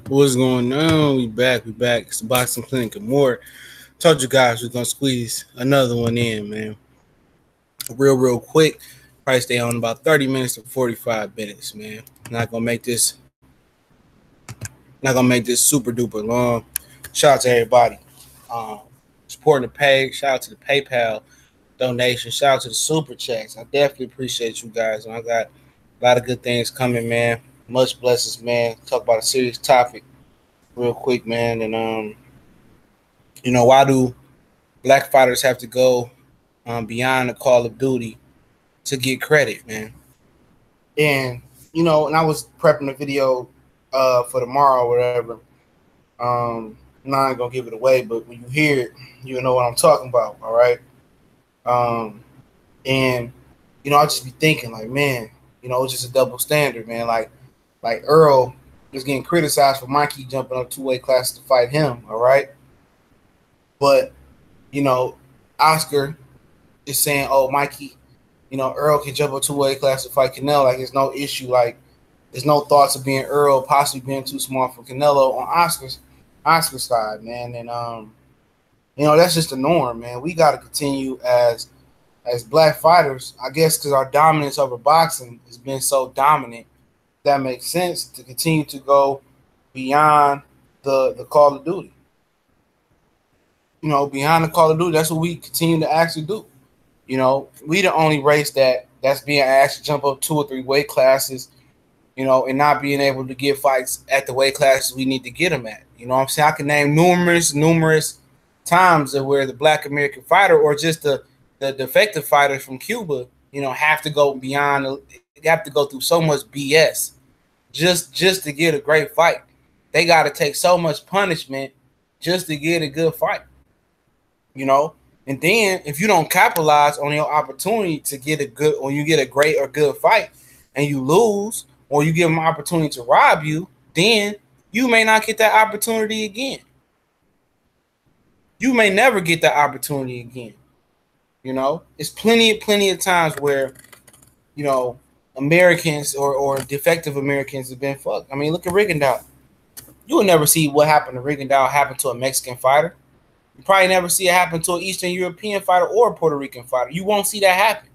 What's going on? We back. We back. It's the Boxing Clinic and more. Told you guys we're gonna squeeze another one in, man. Real quick. Probably stay on about 30 minutes to 45 minutes, man. Not gonna make this super duper long. Shout out to everybody. Um, Supporting the page. Shout out to the PayPal donation. Shout out to the super chats. I definitely appreciate you guys. And I got a lot of good things coming, man. Much blessings, man. Talk about a serious topic real quick, man. And why do black fighters have to go beyond the call of duty to get credit, man? And and I was prepping the video for tomorrow or whatever. I'm not gonna give it away, but when you hear it, you know what I'm talking about. All right. And I just be thinking like, man, it's just a double standard, man. Like Earl is getting criticized for Mikey jumping up 2 weight classes to fight him. All right. But Oscar is saying, oh, Mikey, Earl can jump up 2 weight classes to fight Canelo. Like, there's no issue. Like, there's no thoughts of being Earl possibly being too small for Canelo on Oscar's side, man. And that's just the norm, man. We got to continue as black fighters, I guess, because our dominance over boxing has been so dominant. That makes sense to continue to go beyond the call of duty. Beyond the call of duty, that's what we continue to actually do. We the only race that's being asked to jump up 2 or 3 weight classes, and not being able to get fights at the weight classes we need to get them at. You know what I'm saying? I can name numerous times where the black American fighter or just the defective fighters from Cuba, have to go beyond, they have to go through so much BS just to get a great fight. They got to take so much punishment just to get a good fight. And then if you don't capitalize on your opportunity to get a good, or you get a great or good fight and you lose, or you give them an opportunity to rob you, then you may not get that opportunity again. You may never get that opportunity again. It's plenty of times where, Americans or defective Americans have been fucked. I mean, look at Rigondeaux. You will never see what happened to Rigondeaux happen to a Mexican fighter. You probably never see it happen to an Eastern European fighter or a Puerto Rican fighter. You won't see that happen.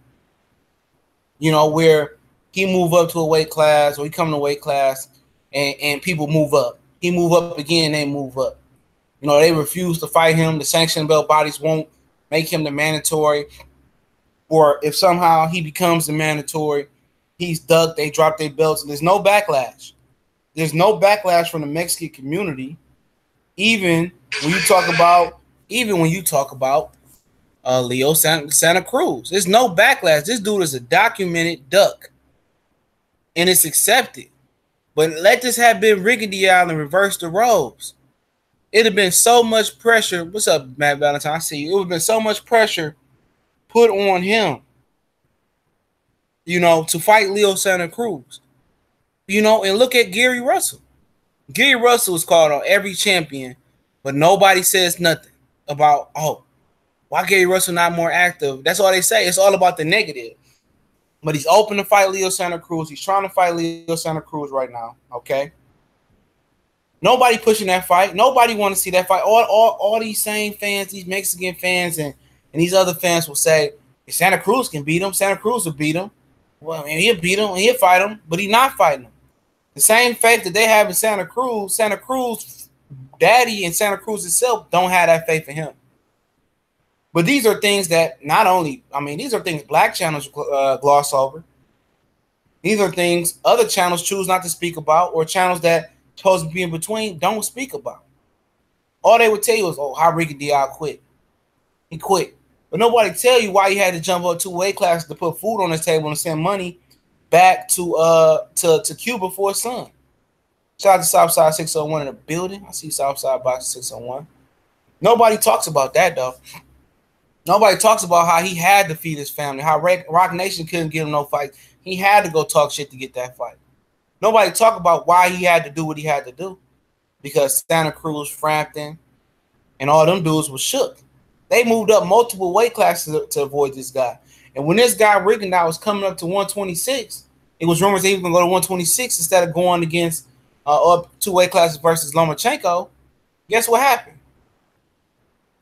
Where he move up to a weight class or he come to a weight class and people move up. He move up again, they move up. They refuse to fight him. The sanction belt bodies won't make him the mandatory. Or if somehow he becomes the mandatory, he's ducked, they drop their belts, and there's no backlash. There's no backlash from the Mexican community, even when you talk about Leo Santa Cruz. There's no backlash. This dude is a documented duck, and it's accepted. But let this have been Rigondeaux and reverse the roles. It'd have been so much pressure. What's up, Matt Valentine? I see you. It would have been so much pressure put on him, to fight Leo Santa Cruz. And look at Gary Russell. Gary Russell was called on every champion, but nobody says nothing about, why Gary Russell not more active? That's all they say. It's all about the negative. But he's open to fight Leo Santa Cruz. He's trying to fight Leo Santa Cruz right now, okay? Nobody pushing that fight. Nobody want to see that fight. All these same fans, these Mexican fans and these other fans will say, if Santa Cruz can beat him, Santa Cruz will beat him. Well, he'll beat him and he'll fight him, but he's not fighting him. The same faith that they have in Santa Cruz daddy and Santa Cruz itself don't have that faith in him. But these are things that these are things black channels gloss over. These are things other channels choose not to speak about, or channels that supposed to be in between don't speak about. All they would tell you is, how Rigondeaux quit. He quit. But nobody tell you why he had to jump up 2 weight classes to put food on his table and send money back to Cuba for his son. Shout out to Southside 601 in the building. I see Southside Box 601. Nobody talks about that, though. Nobody talks about how he had to feed his family, how Rock Nation couldn't give him no fight. He had to go talk shit to get that fight. Nobody talk about why he had to do what he had to do, because Santa Cruz, Frampton, and all them dudes was shook. They moved up multiple weight classes to avoid this guy. And when this guy Rigondeaux was coming up to 126, it was rumors they even going to go to 126 instead of going against up 2 weight classes versus Lomachenko, guess what happened?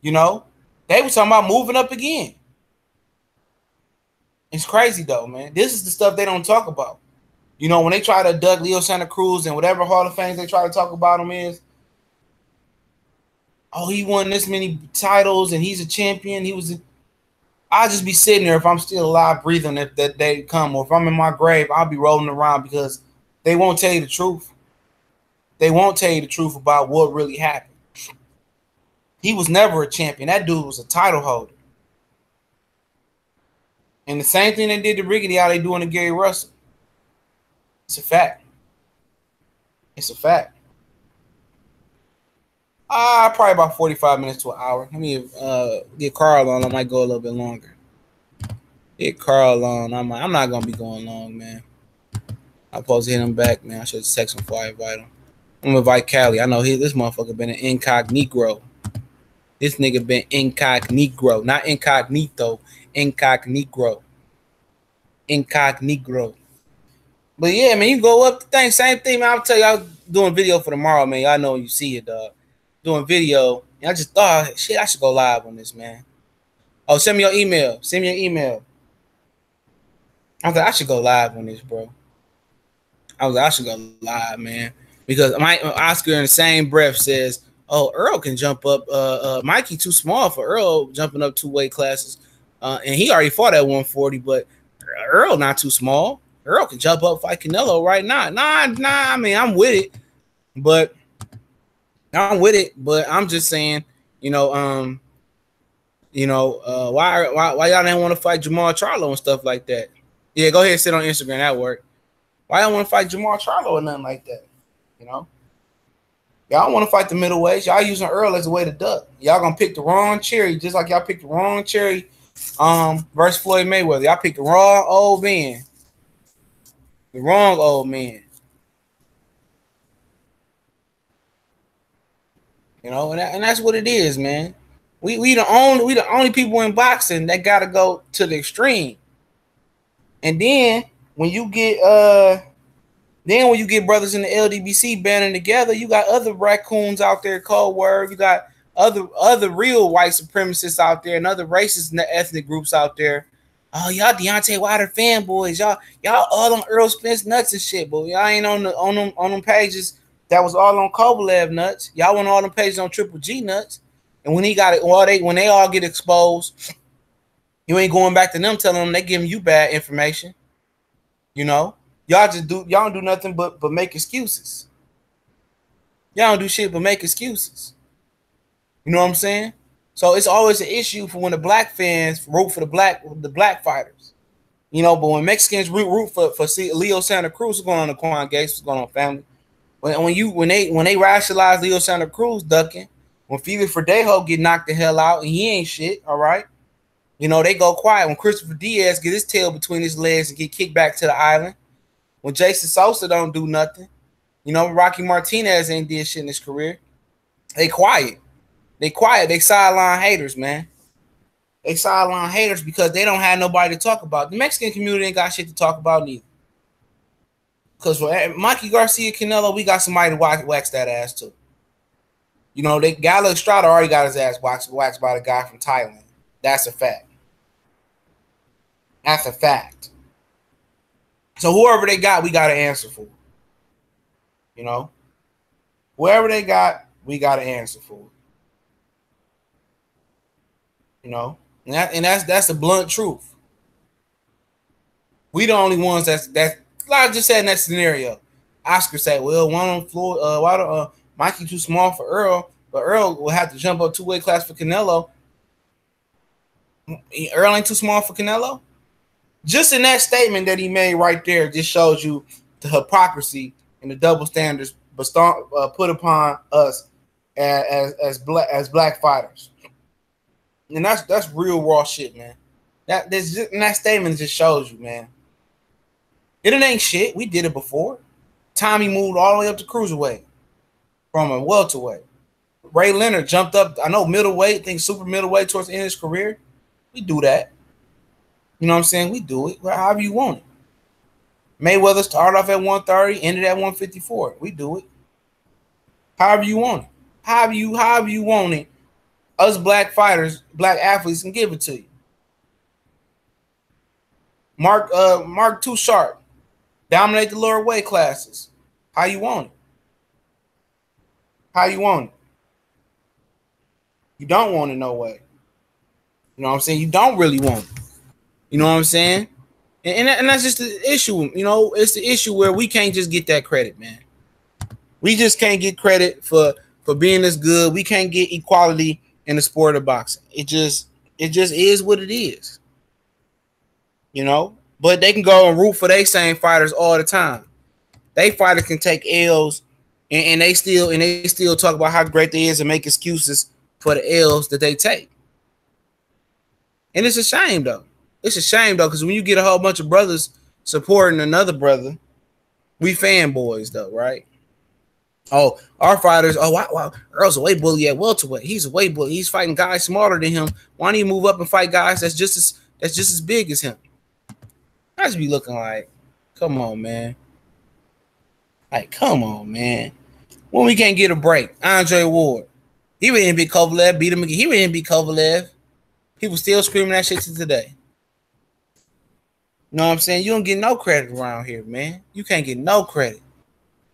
You know, they were talking about moving up again. It's crazy though, man. This is the stuff they don't talk about. You know, when they try to abduct Leo Santa Cruz and whatever Hall of Fame they try to talk about him is, oh, he won this many titles and he's a champion. I'll just be sitting there if I'm still alive, breathing, if that day come, or if I'm in my grave, I'll be rolling around because they won't tell you the truth. They won't tell you the truth about what really happened. He was never a champion. That dude was a title holder. And the same thing they did to Riggedy, how they doing to Gary Russell. It's a fact. It's a fact. Probably about 45 minutes to an hour. Let me get Carl on. I might go a little bit longer. Get Carl on. I'm not gonna be going long, man. I'm supposed to hit him back, man. I should text him before I invite him. I'm gonna invite Callie. I know this motherfucker been an incognito. This nigga been incognito, not incognito, incognito. Incognito. But yeah, man, you go up the thing, same thing, man. I'll tell you, I was doing video for tomorrow, man. Y'all know when you see it, dog. Doing video, and I just thought, shit, I should go live on this, man. Oh, send me your email. Send me your email. I was like, I should go live on this, bro. I was like, I should go live, man. Because my Oscar in the same breath says, oh, Earl can jump up. Mikey too small for Earl jumping up 2 weight classes. And he already fought at 140, but Earl not too small. Earl can jump up, fight Canelo right now. Nah, I mean, I'm with it. But I'm just saying, why y'all didn't want to fight Jamal Charlo and stuff like that? Yeah, go ahead and sit on Instagram. That work. Why y'all want to fight Jamal Charlo or nothing like that? Y'all want to fight the middleweights. Y'all using Earl as a way to duck. Y'all gonna pick the wrong cherry, just like y'all picked the wrong cherry versus Floyd Mayweather. Y'all picked the wrong old man. The wrong old man. And that's what it is, man. We the only people in boxing that gotta go to the extreme. And then when you get brothers in the LDBC banding together, you got other raccoons out there, cold word. You got other real white supremacists out there and other races and ethnic groups out there. Oh, y'all Deontay Wilder fanboys. Y'all all on Earl Spence nuts and shit, but y'all ain't on them pages that was all on Kovalev nuts. Y'all want all them pages on Triple G nuts. And when when they all get exposed, you ain't going back to them telling them they giving you bad information. Y'all don't do nothing but make excuses. Y'all don't do shit but make excuses. You know what I'm saying? So it's always an issue for when the black fans root for the black fighters. But when Mexicans root for Leo Santa Cruz, what's going on, Quan Gates, what's going on, family? When they rationalize Leo Santa Cruz ducking, when Felix Verdejo get knocked the hell out and he ain't shit, all right? They go quiet. When Christopher Diaz get his tail between his legs and get kicked back to the island. When Jason Sosa don't do nothing. Rocky Martinez ain't did shit in his career. They quiet. They sideline haters, man. They sideline haters because they don't have nobody to talk about. The Mexican community ain't got shit to talk about neither. Because for Mikey Garcia Canelo, we got somebody to wax that ass too. Galo Estrada already got his ass waxed by the guy from Thailand. That's a fact. That's a fact. So whoever they got, we got to answer for. Whoever they got, we got to answer for. And that's the blunt truth. We the only ones that I just said in that scenario. Oscar said, well, one on floor, why don't Mikey too small for Earl, but Earl will have to jump up 2 weight class for Canelo. Earl ain't too small for Canelo. Just in that statement that he made right there, just shows you the hypocrisy and the double standards put upon us as black fighters. And that's real raw shit, man. That statement just shows you, man. It ain't shit. We did it before. Tommy moved all the way up to cruiserweight from a welterweight. Ray Leonard jumped up, I know, middleweight, think super middleweight towards the end of his career. We do that. You know what I'm saying? We do it however you want it. Mayweather started off at 130, ended at 154. We do it. However you want it. However you want it. Us black fighters, black athletes can give it to you. Mark too sharp. Dominate the lower weight classes. How you want it? How you want it? You don't want it no way. You know what I'm saying? You don't really want it. You know what I'm saying? And that's just the issue. You know, it's the issue where we can't just get that credit, man. We just can't get credit for being this good. We can't get equality in the sport of boxing. It just is what it is. You know? But they can go and root for their same fighters all the time. They fighters can take L's and they still talk about how great they is and make excuses for the L's that they take. And it's a shame though. It's a shame though, because when you get a whole bunch of brothers supporting another brother, we fanboys though, right? Oh, our fighters, oh wow, Earl's a weight bully at welterweight. He's a weight bully. He's fighting guys smarter than him. Why don't he move up and fight guys that's just as big as him? I just be looking like, come on, man. Like, come on, man. When we can't get a break, Andre Ward, he didn't beat Kovalev, beat him again. He didn't beat Kovalev. People still screaming that shit to today. You know what I'm saying? You don't get no credit around here, man. You can't get no credit.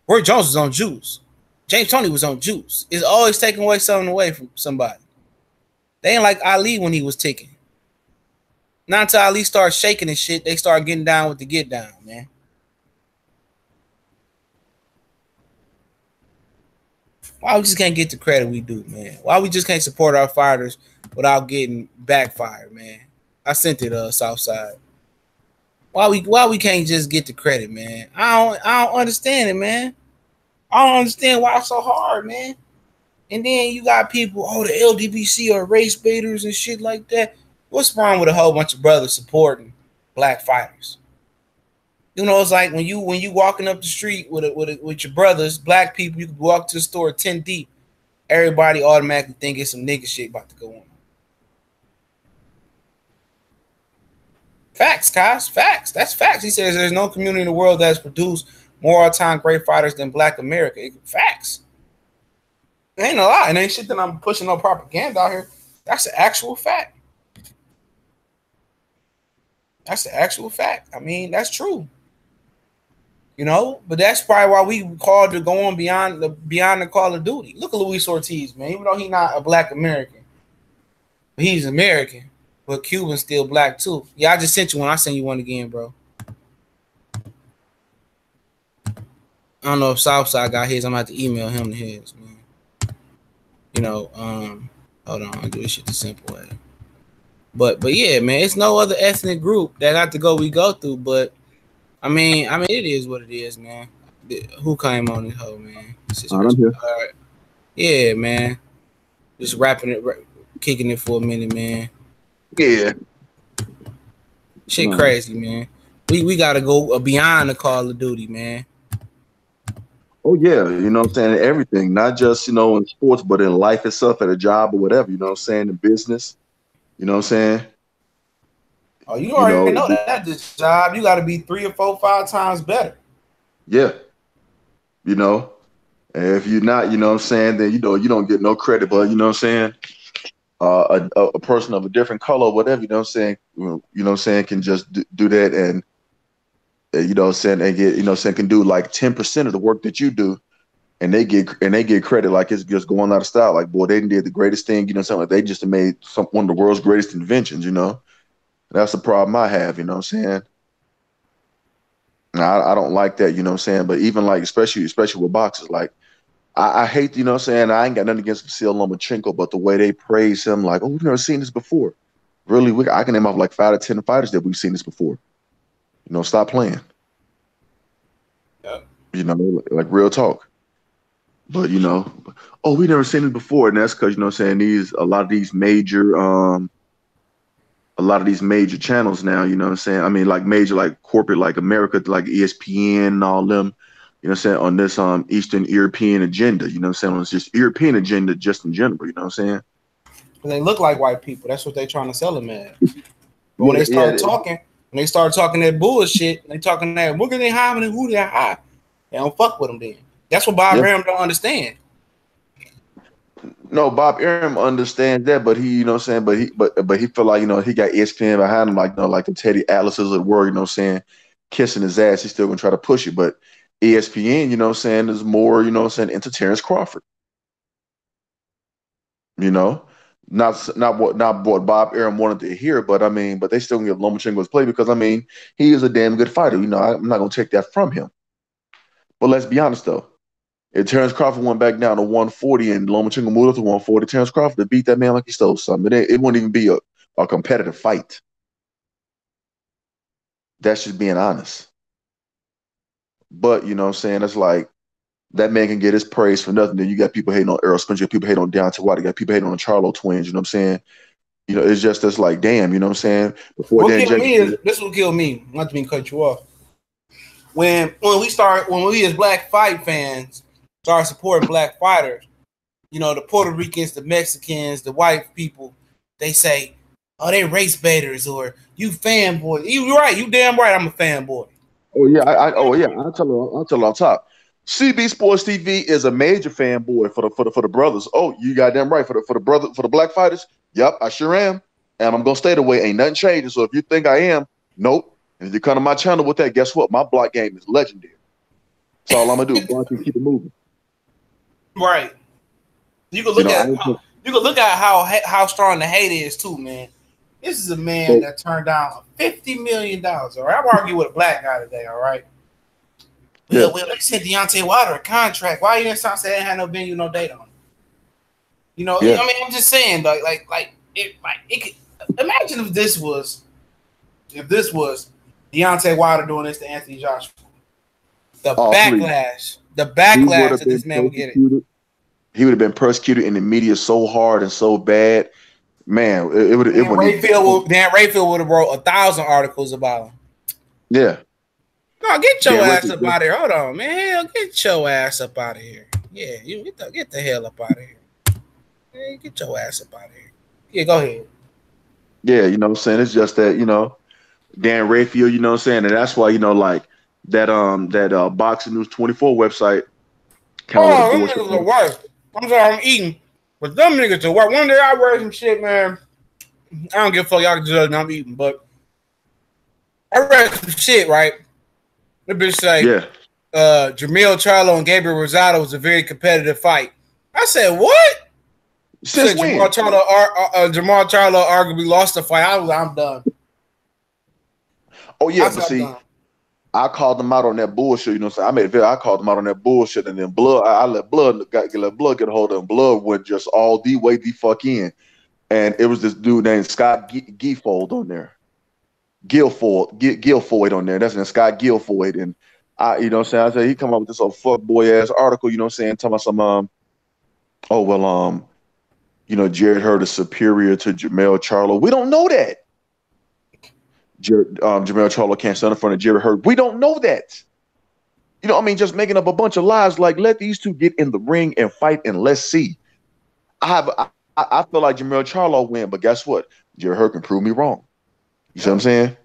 Roy Jones was on juice. James Toney was on juice. It's always taking away something away from somebody. They ain't like Ali when he was ticking. Not until Ali started shaking and shit, they start getting down with the get down, man. Why we just can't get the credit we do, man? Why we just can't support our fighters without getting backfired, man? I sent it Southside. Why we can't just get the credit, man? I don't understand it, man. I don't understand why it's so hard, man. And then you got people, oh, the LDBC are race baiters and shit like that. What's wrong with a whole bunch of brothers supporting black fighters? You know, it's like when you walking up the street with your brothers, black people, you can walk to the store 10 deep. Everybody automatically think it's some nigga shit about to go on. Facts, guys. Facts. That's facts. He says there's no community in the world that has produced more all-time great fighters than Black America. Facts. It ain't a lie. It ain't shit that I'm pushing no propaganda out here. That's the actual fact. That's the actual fact. I mean, that's true. You know, but that's probably why we called to go on beyond the Call of Duty. Look at Luis Ortiz, man. Even though he's not a Black American, but he's American. But Cuban's still black too. Yeah, I just sent you one. I'll send you one again, bro. I don't know if Southside got his. I'm gonna have to email him to his, man. You know, hold on, I'll do this shit the simple way. But yeah, man, it's no other ethnic group that got to go we go through. But I mean, it is what it is, man. Who came on this hoe, man? All right. Yeah, man. Just rapping it, kicking it for a minute, man. Yeah. Shit crazy, man. We gotta go beyond the Call of Duty, man. Oh yeah, you know what I'm saying? Everything, not just, you know, in sports, but in life itself, at a job or whatever, you know what I'm saying? In business. You know what I'm saying? Oh, you already know that this job, you gotta be 3 or 4, 5 times better. Yeah. You know. And if you're not, you know what I'm saying, then you don't get no credit, but you know what I'm saying? A person of a different color, whatever, you know what I'm saying, can just do that and you know what I'm saying, and get, you know what I'm saying, can do like 10% of the work that you do, and they get credit like it's just going out of style. Like, boy, they did the greatest thing, you know, something like they just made one of the world's greatest inventions, you know. That's the problem I have, you know what I'm saying. I don't like that, you know what I'm saying. But even like especially with boxers, like I hate, you know what I'm saying, I ain't got nothing against Vasil Lomachenko, but the way they praise him, like, oh, we've never seen this before. Really, I can name off like 5 to 10 fighters that we've seen this before. You know, stop playing. Yeah. You know, like real talk. But, you know, oh, we never seen it before. And that's because, you know what I'm saying, a lot of these major channels now, you know what I'm saying? I mean, like major, like corporate, like America, like ESPN and all them, you know what I'm saying, on this Eastern European agenda, you know what I'm saying, on this just European agenda just in general, you know what I'm saying? They look like white people. That's what they're trying to sell them as. But when they start talking When they start talking that bullshit, and they talking that look at they high and who they high. They don't fuck with them then. That's what Bob Arum don't understand. No, Bob Arum understands that, but he, you know what I'm saying, but he feel like, you know, he got ESPN behind him, like, you know, like the Teddy Atlases of the world, you know what I'm saying, kissing his ass, he's still gonna try to push it. But ESPN, you know what I'm saying, is more, you know what I'm saying, into Terrence Crawford. You know? Not what Bob Arum wanted to hear, but I mean, but they still can give Lomachenko his play because I mean, he is a damn good fighter. You know, I'm not gonna take that from him. But let's be honest though. If Terrence Crawford went back down to 140 and Lomachenko moved up to 140, Terrence Crawford would beat that man like he stole something. It wouldn't even be a competitive fight. That's just being honest. But, you know what I'm saying? It's like that man can get his praise for nothing. Then you got people hating on Errol Spence, you got people hating on Deontay Wilder, you got people hating on the Charlo twins, you know what I'm saying? You know, it's just like, damn, you know what I'm saying? Before What killed me is this will kill me. Not to mean cut you off. When we as black fight fans start supporting black fighters, you know, the Puerto Ricans, the Mexicans, the white people, they say, oh, they race baiters or you fanboy. You right, you damn right I'm a fanboy. Oh yeah, I'll tell her on top. CB Sports TV is a major fanboy for the brothers. Oh, you goddamn right for the black fighters. Yep, I sure am, and I'm gonna stay the way. Ain't nothing changing. So if you think I am, nope. And if you come to my channel with that, guess what? My block game is legendary. That's all I'm gonna do. Block and keep it moving. Right. You can look at how strong the hate is too, man. This is a man that turned down $50 million. All right, I'm arguing with a black guy today. All right. Well, they sent Deontay Wilder a contract. Why you didn't stop saying it had no venue, no date on it? You know, I mean, I'm just saying, like it could imagine if this was Deontay Wilder doing this to Anthony Joshua. The backlash that this man would get it. He would have been persecuted in the media so hard and so bad. Man, it would. Dan Rayfield would have wrote 1,000 articles about him. Yeah. No, get your ass up out of here. Hold on, man. Hell, get your ass up out of here. Yeah, you get the hell up out of here. Man, get your ass up out of here. Yeah, go ahead. Yeah, you know what I'm saying? It's just that, you know, Dan Rayfield, you know what I'm saying? And that's why, you know, like that Boxing News 24 website kind of them niggas are worse. I'm sorry, I'm eating. But them niggas are worse. One day I read some shit, man. I don't give a fuck. Y'all can judge me. I'm eating, but I read some shit, right? The bitch say, Jermell Charlo and Gabriel Rosado was a very competitive fight. I said, what? Since when? Jermell Charlo arguably lost the fight. I'm done. Oh yeah, but see, I called them out on that bullshit. You know what I'm saying? I made a video. I called them out on that bullshit, and then Blood. I let Blood get a hold of him. Blood went just all the way the fuck in, and it was this dude named Scott Gilfoyle on there. Gilfoyle on there. That's Scott Gilfoyle, and I, you know what I'm saying? I said he come up with this old fuck boy ass article. You know what I'm saying? Talking about some you know, Jared Hurd is superior to Jermell Charlo. We don't know that. Jermell Charlo can't stand in front of Jared Hurd. We don't know that. You know, I mean, just making up a bunch of lies. Like, let these two get in the ring and fight, and let's see. I feel like Jermell Charlo win, but guess what? Jared Hurd can prove me wrong. You see what I'm saying?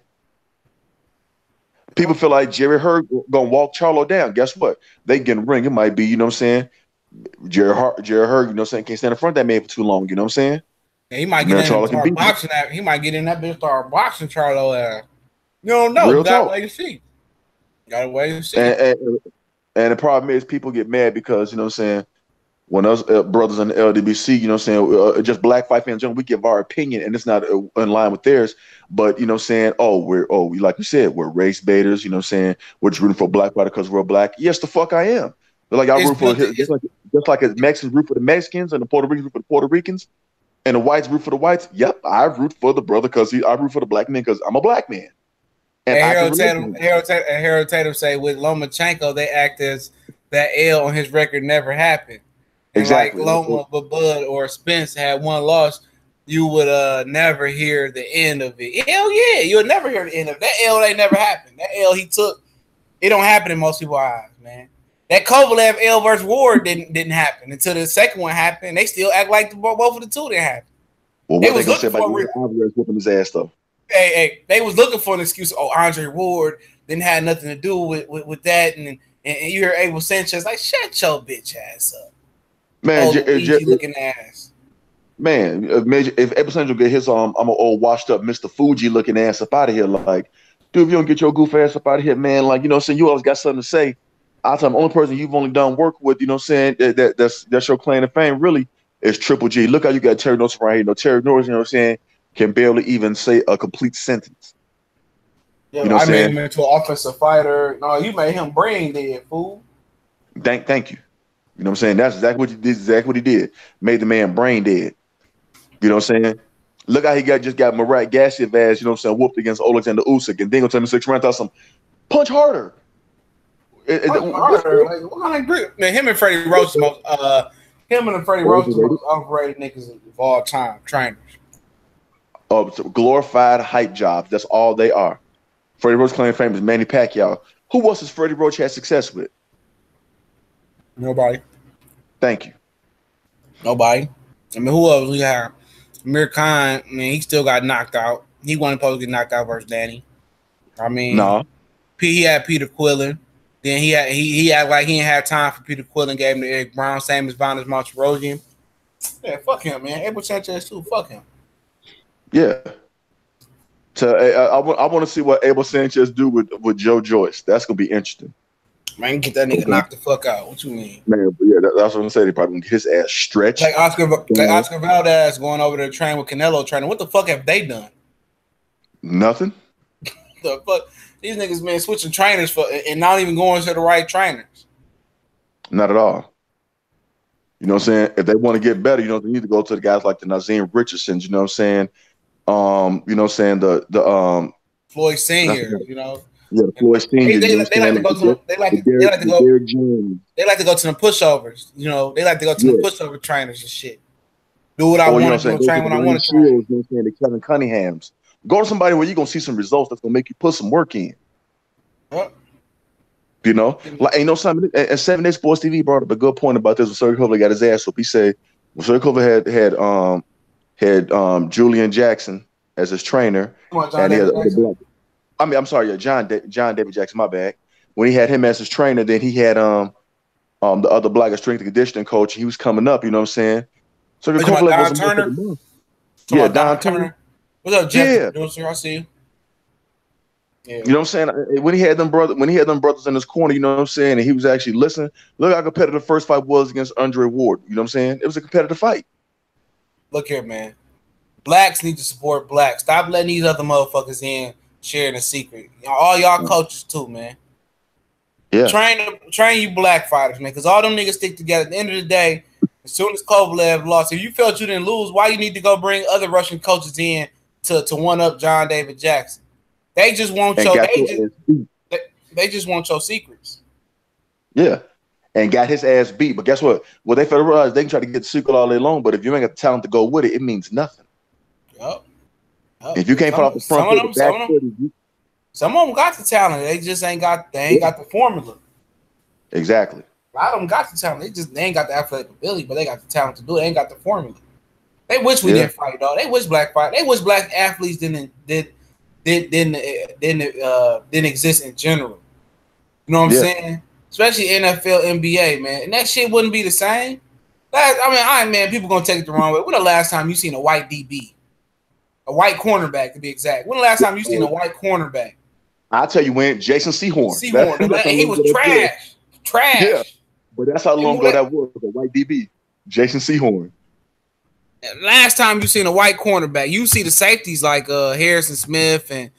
People feel like Jared Hurd gonna walk Charlo down. Guess what? They get in the ring. It might be, you know what I'm saying? Jared Hurd, you know what I'm saying, can't stand in front of that man for too long. You know what I'm saying? Yeah, he might get in and start boxing that. He might get in that bitch, start boxing Charlo ass. You don't know. You gotta wait and see. Gotta wait and see. And the problem is, people get mad because, you know what I'm saying, when us brothers in the LDBC, you know what I'm saying, just black fight fans, we give our opinion and it's not in line with theirs. But, you know what I'm saying, like you said, we're race baiters, you know what I'm saying, we're just rooting for black fighter because we're black. Yes, the fuck I am. Like I root for just like as Mexicans root for the Mexicans and the Puerto Ricans root for the Puerto Ricans and the whites root for the whites. Yep, I root for the brother because I root for the black man because I'm a black man. And Harold Tatum say with Lomachenko, they act as that L on his record never happened. And exactly. Like Loma, Bud, or Spence had one loss, you would never hear the end of it. Hell yeah, you'll never hear the end of it. That L ain't never happened. That L he took, it don't happen in most people's eyes, man. That Kovalev L versus Ward didn't happen until the second one happened. They still act like both of the two didn't happen. Well, what they gonna say about Alvarez whooping his ass though? hey, they was looking for an excuse. Oh, Andre Ward didn't have nothing to do with that, and you hear Abel Sanchez like, shut your bitch ass up, Man, oh Luigi looking ass. Man, if Epicenter get his I'm an old washed up Mr. Fuji looking ass up out of here, like, dude, if you don't get your goof ass up out of here, man, like, you know what I'm saying, you always got something to say. I'll tell the only person you've only done work with, you know what I'm saying, that's your claim to fame, really, is Triple G. Look how you got Terry Norris right here. No, Terry Norris, you know what I'm saying, can barely even say a complete sentence. Yeah, you know what I I'm made saying? him into an offensive fighter. No, you made him brain dead, fool. Thank you. You know what I'm saying? That's exactly what he did. Made the man brain dead. You know what I'm saying? Look how he just got Murat Gassiev ass, you know what I'm saying, whooped against Alexander Usyk, and then go tell me 6 rounds, thought some punch harder. What kind of grip? Man, him and Freddie Roach the most him and Freddie Roach the most overrated niggas of all time, trainers. Glorified hype jobs. That's all they are. Freddie Roach claim fame is Manny Pacquiao. Who else has Freddie Roach had success with? Nobody. Thank you. Nobody. I mean, who else we have? Amir Khan, I mean, he still got knocked out. He wasn't supposed to get knocked out versus Danny. I mean, he had Peter Quillen. Then he had like he didn't have time for Peter Quillen. Gave him to Eric Brown, same as Vanas Monterosian. Yeah, fuck him, man. Abel Sanchez too. Fuck him. Yeah. So I want to see what Abel Sanchez do with Joe Joyce. That's gonna be interesting. Man, get that nigga knocked the fuck out. What you mean? Man, yeah, that's what I'm saying. They probably gonna get his ass stretched. Like Oscar Valdez going over to train with Canelo training. What the fuck have they done? Nothing. The fuck? These niggas, man, switching trainers and not even going to the right trainers. Not at all. You know what I'm saying? If they want to get better, you know, they need to go to the guys like the Nazim Richardsons, you know what I'm saying? You know what I'm saying? The Floyd Senior, you know. Yeah, Floyd Senior. They like to go to they like to go to the pushovers. You know, they like to go to the pushover trainers and shit. Do what I want to do, train when I want to train. You know what I'm saying? The Kevin Cunninghams. Go to somebody where you're gonna see some results that's gonna make you put some work in. Huh? You know, like you know something. And 7 Day Sports TV brought up a good point about this. When Sergey Kovalev got his ass up, he said when Sergey Kovalev had Julian Jackson as his trainer, and he had John David Jackson. My bad. When he had him as his trainer, then he had the other black strength and conditioning coach. He was coming up. You know what I'm saying? Sergey Kovalev was Turner. Yeah, Don Turner. What's up, Jeff? Yeah. I see you. Yeah. You know what I'm saying? When he had them brothers in his corner, you know what I'm saying, and he was actually listening. Look how competitive the first fight was against Andre Ward. You know what I'm saying? It was a competitive fight. Look here, man. Blacks need to support blacks. Stop letting these other motherfuckers in sharing a secret. All y'all coaches too, man. Yeah. Train you black fighters, man, because all them niggas stick together. At the end of the day, as soon as Kovalev lost, if you felt you didn't lose, why you need to go bring other Russian coaches in to one up John David Jackson? They just want they just want your secrets. Yeah. And got his ass beat. But guess what? Well, they realize they can try to get the secret all day long, but if you ain't got the talent to go with it, it means nothing. Yep. If you can't put off the front some of them got the talent. They just ain't got the formula. Exactly. A lot of them got the talent. They ain't got the athletic ability, but they got the talent to do it. They ain't got the formula. They wish we didn't fight, dog. They wish black athletes didn't exist in general. You know what I'm saying? Especially NFL, NBA, man. And that shit wouldn't be the same. People gonna take it the wrong way. When the last time you seen a white DB? A white cornerback, to be exact. When the last time you seen a white cornerback? I'll tell you when. Jason Sehorn. He was trash. Trash. Yeah. But that's how long ago that was, a white DB. Jason Sehorn. Last time you seen a white cornerback, you see the safeties like Harrison Smith and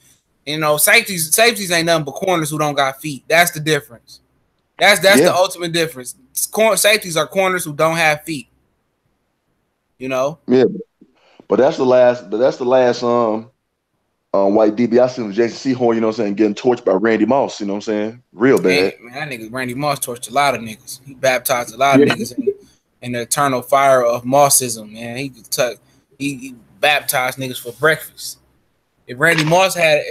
safeties ain't nothing but corners who don't got feet. That's the difference. That's the ultimate difference. Safeties are corners who don't have feet. You know? Yeah. But that's the last white DB I seen was Jason Sehorn, you know what I'm saying, getting torched by Randy Moss, you know what I'm saying? Real bad. Man, that nigga Randy Moss torched a lot of niggas. He baptized a lot of niggas in the eternal fire of Mossism, man. He baptized niggas for breakfast. If Randy Moss had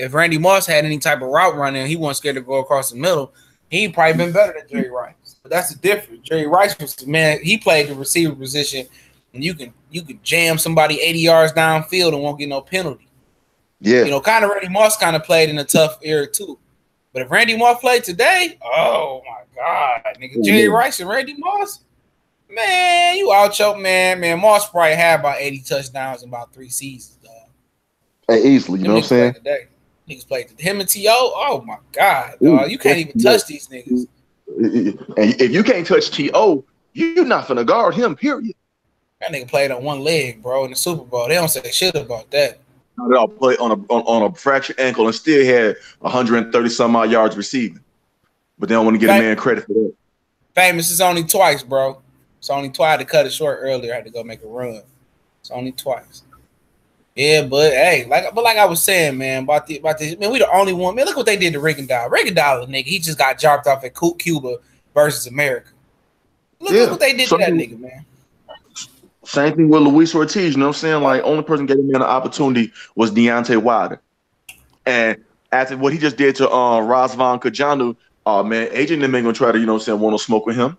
any type of route running, he wasn't scared to go across the middle, he'd probably been better than Jerry Rice. But that's the difference. Jerry Rice was the man, he played the receiver position, and you can jam somebody 80 yards downfield and won't get no penalty. Yeah. You know, kind of Randy Moss kind of played in a tough era too. But if Randy Moss played today, oh my God, nigga, Jerry Rice and Randy Moss, man, you out choke, man. Man, Moss probably had about 80 touchdowns in about 3 seasons, dog. Hey, easily, you know what I'm saying? Today. Niggas played today. Him and T.O., oh my God, dog. You can't even touch these niggas. And if you can't touch T.O., you're not finna guard him, period. That nigga played on one leg, bro, in the Super Bowl. They don't say shit about that. They all play on a fractured ankle and still had 130 some odd yards receiving. But they don't want to get a man credit for that. Famous is only twice, bro. It's only twice. I had to cut it short earlier. I had to go make a run. It's only twice. Yeah, but hey, like I was saying, man, about this, man, we the only one. Man, look what they did to Rigondeaux. Rigondeaux, nigga, he just got dropped off at Cuba versus America. Look what they did to that nigga, man. Same thing with Luis Ortiz, you know what I'm saying? Like, only person getting me an opportunity was Deontay Wilder. And after what he just did to Razvan Kajanu, oh man, Agent them ain't gonna try to, you know what I'm saying, want to smoke with him.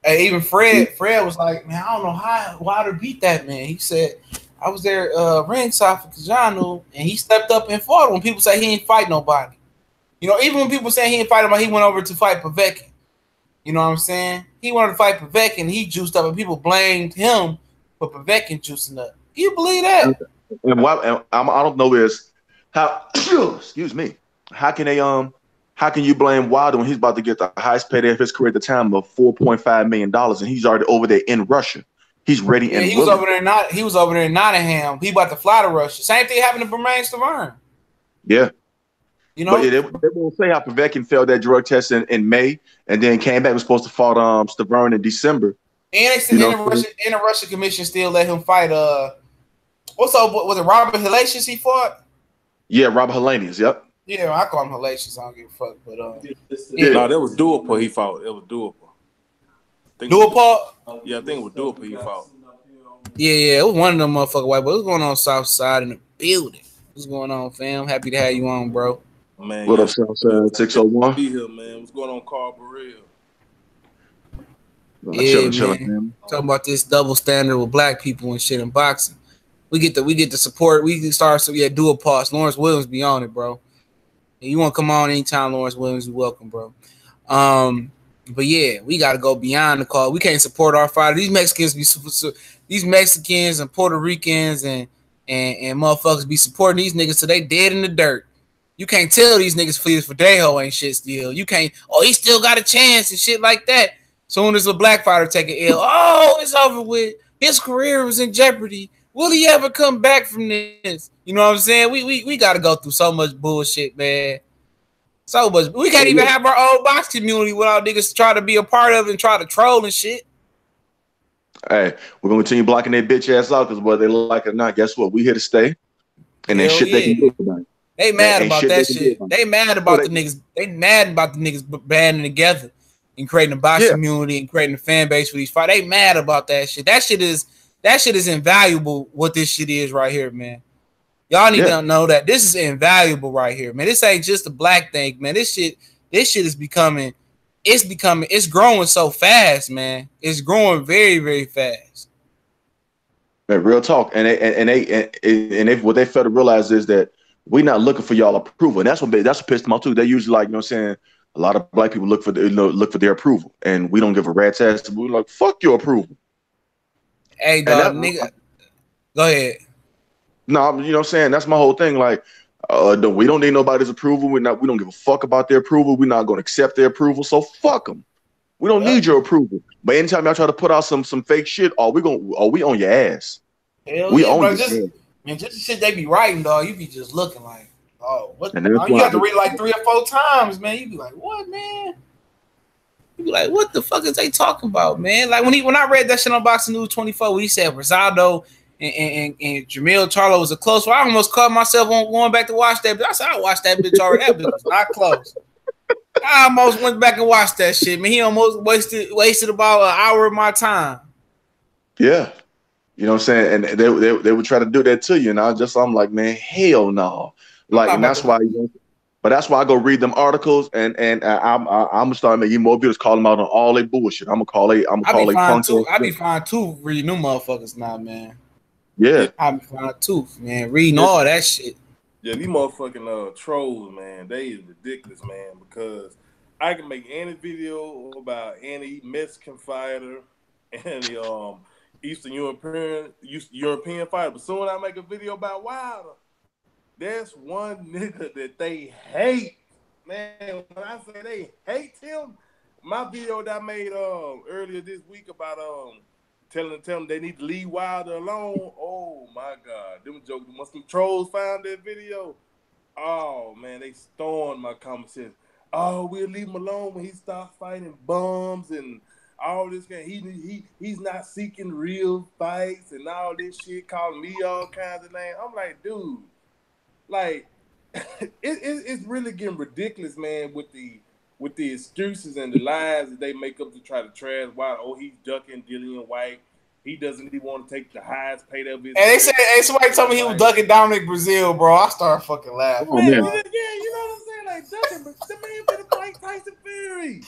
Hey, even Fred was like, man, I don't know how Wilder beat that man. He said, I was there ringside for Kajanu, and he stepped up and fought when people say he ain't fight nobody. You know, even when people say he ain't fight nobody, he went over to fight Povetkin. You know what I'm saying? He wanted to fight Povetkin, and he juiced up, and people blamed him for Povetkin juicing up. Can you believe that? And I don't know is how excuse me. How can you blame Wilder when he's about to get the highest payday of his career at the time of $4.5 million, and he's already over there in Russia? He's ready and he was over there. He was over there in Nottingham. He about to fly to Russia. Same thing happened to Bermain Stavern. Yeah. You know, but yeah, they won't say how Povetkin failed that drug test in May and then came back. Was supposed to fight Stavern in December. And they said the Russian Commission still let him fight. What's up? Was it Robert Helenius he fought? Yeah, Robert Helenius. Yep. Yeah, I call him Helenius. I don't give a fuck. But no, that was Duopo he fought. It was Duopo. Duopo? Yeah, I think it was Duopo he fought. Yeah, it was one of them motherfucking white boys. What's going on South Side in the building? What's going on, fam? Happy to have you on, bro. Man, what up, Southside 601? Be here, man. What's going on, Carl Burrell? Yeah, man. Talking about this double standard with black people and shit in boxing. We get the support. We can start do a pause. Lawrence Williams be on it, bro. And you want to come on anytime, Lawrence Williams, you're welcome, bro. But yeah, we got to go beyond the call. We can't support our fighters. These Mexicans and Puerto Ricans and motherfuckers be supporting these niggas till they dead in the dirt. You can't tell these niggas Felix Verdejo ain't shit still. You can't, he still got a chance and shit like that. Soon as a black fighter take an L, it's over with. His career was in jeopardy. Will he ever come back from this? You know what I'm saying? We got to go through so much bullshit, man. So much. We can't even have our own box community without niggas try to be a part of it and try to troll and shit. Hey, we're gonna continue blocking their bitch ass out because whether they like it or not, guess what? We here to stay. And then shit they can do about it. They mad about that shit. They mad about the niggas. They mad about the niggas banding together and creating a box community and creating a fan base for these fights. They mad about that shit. That shit is invaluable. What this shit is right here, man. Y'all need to know that this is invaluable right here, man. This ain't just a black thing, man. This shit is becoming. It's growing so fast, man. It's growing very, very fast. Man, real talk. And what they fail to realize is that we're not looking for y'all approval. And that's what pissed them off too. They usually like, you know what I'm saying, a lot of black people look for their approval. And we don't give a rat's ass. We're like, fuck your approval. Hey, dog, nigga. Go ahead. No, you know what I'm saying? That's my whole thing. Like, we don't need nobody's approval. We don't give a fuck about their approval. We're not going to accept their approval. So fuck them. We don't need your approval. But anytime y'all try to put out some fake shit, we on your ass. Hell we yeah, on bro. your ass. Man, just the shit they be writing, dog. You be just looking like, what? You have to read it like 3 or 4 times, man. You be like, what, man? You be like, what the fuck is they talking about, man? Like when I read that shit on Boxing News 24, when he said Rosado and Jamil Charlo was a close one, I almost caught myself on going back to watch that. But I said, I watched that bitch already. That bitch was not close. I almost went back and watched that shit, man. He almost wasted about an hour of my time. Yeah. You know what I'm saying? And they would try to do that to you. And I'm like, man, hell no. Like, and that's why, but that's why I go read them articles and I'm gonna start making more videos, call them out on all their bullshit. I'm gonna call they punk. I be fine too reading them motherfuckers now, man. Yeah. I be fine too, man. Reading all that shit. Yeah, these motherfucking trolls, man, they is ridiculous, man, because I can make any video about any Mexican fighter, any Eastern European fighter. But soon I make a video about Wilder, there's one nigga that they hate. Man, when I say they hate him, my video that I made earlier this week about telling them they need to leave Wilder alone. Oh my God, them jokes. Once some trolls found that video, oh man, they stormed my comments. Oh, we'll leave him alone when he stops fighting bums and all this. He's not seeking real fights and all this shit, calling me all kinds of names. I'm like, dude, like it's really getting ridiculous, man, with the excuses and the lies that they make up to try to trash Wilder. Oh, he's ducking Dillian White. He doesn't even want to take the highest paid of his. And they said, hey, somebody told me he was ducking Dominic Brazil, bro. I started fucking laughing. Oh, man. Yeah, you know what I'm saying? Like, ducking, but the man finna fight Tyson Fury.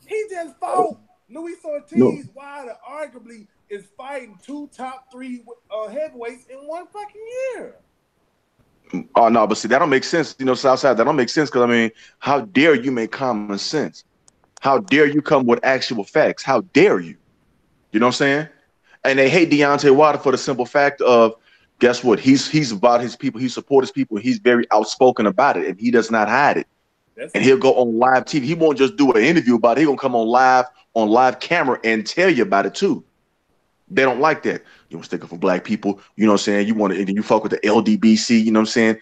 He just fought Luis Ortiz. Wilder arguably is fighting 2 top 3 heavyweights in one fucking year. Oh no, but see, that don't make sense. You know, Southside, that don't make sense because I mean, how dare you make common sense? How dare you come with actual facts? How dare you? You know what I'm saying? And they hate Deontay Wilder for the simple fact of, guess what? He's about his people. He supports his people. He's very outspoken about it, and he does not hide it. And he'll go on live TV. He won't just do an interview about it. He's gonna come on live camera and tell you about it too. They don't like that. You want to stick up for black people. You know what I'm saying? You want to, and then you fuck with the LDBC. You know what I'm saying?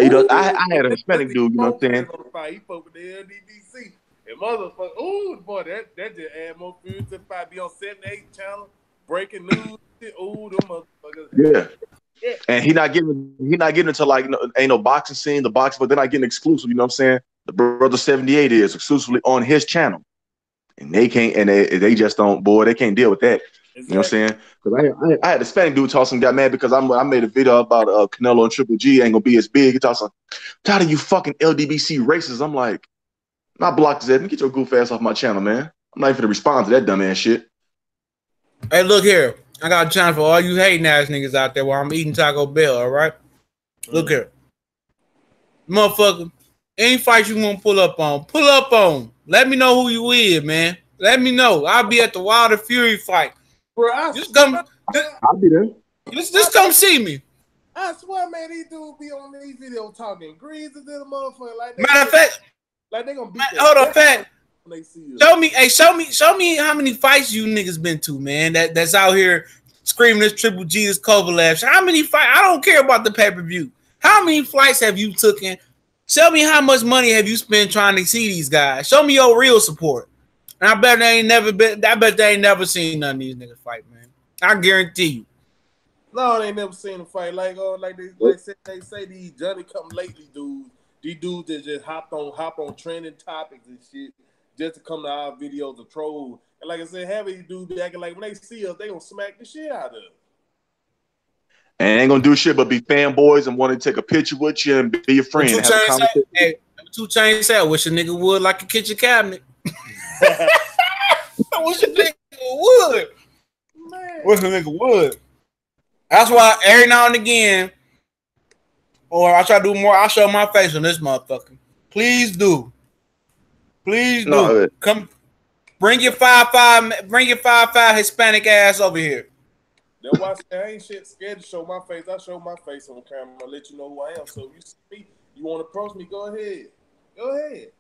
You know, I had a Hispanic dude. You know what I'm saying? He fuck with the LDBC. And motherfucker, ooh, boy, that just add more fuel to the fight. Be on 78 channel, breaking news. Ooh, them motherfuckers. Yeah. And he not getting into like ain't no boxing scene, the boxing, but they're not getting exclusive. You know what I'm saying? The brother 78 is exclusively on his channel, and they can't, and they just don't. Boy, they can't deal with that. Exactly. You know what I'm saying? Because I had a Hispanic dude tossing, got mad because I made a video about Canelo and Triple G ain't gonna be as big. He tossing, tired of you fucking LDBC racists. I'm like, I blocked his head. Get your goof ass off my channel, man. I'm not even gonna respond to that dumb ass shit. Hey, look here. I got a chance for all you hating ass niggas out there while I'm eating Taco Bell, all right? Look here. Motherfucker, any fight you want to pull up on. Let me know who you is, man. Let me know. I'll be at the Wilder Fury fight. Bro, I'll be there. Just come see me. I swear, man, these dudes be on these videos talking greasy to the motherfucker. Like matter of fact, like they gonna beat hold on, fact. Show me how many fights you niggas been to, man. That's out here screaming this Triple G, this Kovalev. How many fights? I don't care about the pay-per-view. How many flights have you taken? Show me how much money have you spent trying to see these guys. Show me your real support. And I bet they ain't never seen none of these niggas fight, man. I guarantee you. No, they never seen a fight. Like they say these Johnny come lately dudes. These dudes that just hop on trending topics and shit just to come to our videos to troll. And like I said, have these dudes be acting like when they see us, they gonna smack the shit out of us. And ain't gonna do shit but be fanboys and want to take a picture with you and be your friend. Have a conversation. Hey, 2 Chainz said, I wish a nigga would like a kitchen cabinet. I wish a nigga would. Man. Wish a nigga would. That's why every now and again, or I try to do more, I show my face on this motherfucker. Please do. Please do. No, come bring your 5'5" Hispanic ass over here. That's why I say I ain't shit scared to show my face. I show my face on camera. I'll let you know who I am. So if you see me, you want to approach me, go ahead. Go ahead.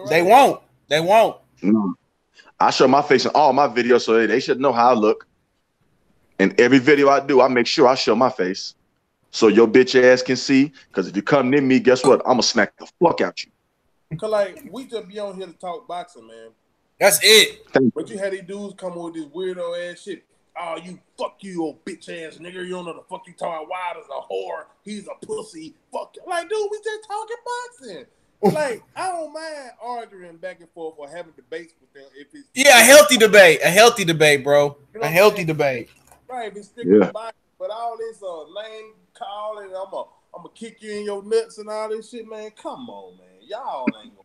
They won't. No. I show my face in all my videos so they should know how I look. And every video I do, I make sure I show my face so your bitch ass can see. Because if you come near me, guess what? I'm going to smack the fuck out you. Because, like, we just be on here to talk boxing, man. That's it. But you had these dudes come with this weirdo ass shit. Oh, fuck you, old bitch ass nigga. You don't know the fuck you talking about. Wilder's a whore. He's a pussy. Fuck you. Like, dude, we just talking boxing. Like, I don't mind arguing back and forth or having debates with them if it's a healthy debate, bro. You know a healthy debate. Right, if it's strictly boxing, but all this lame calling, I'm gonna kick you in your nuts and all this shit, man. Come on, man. Y'all ain't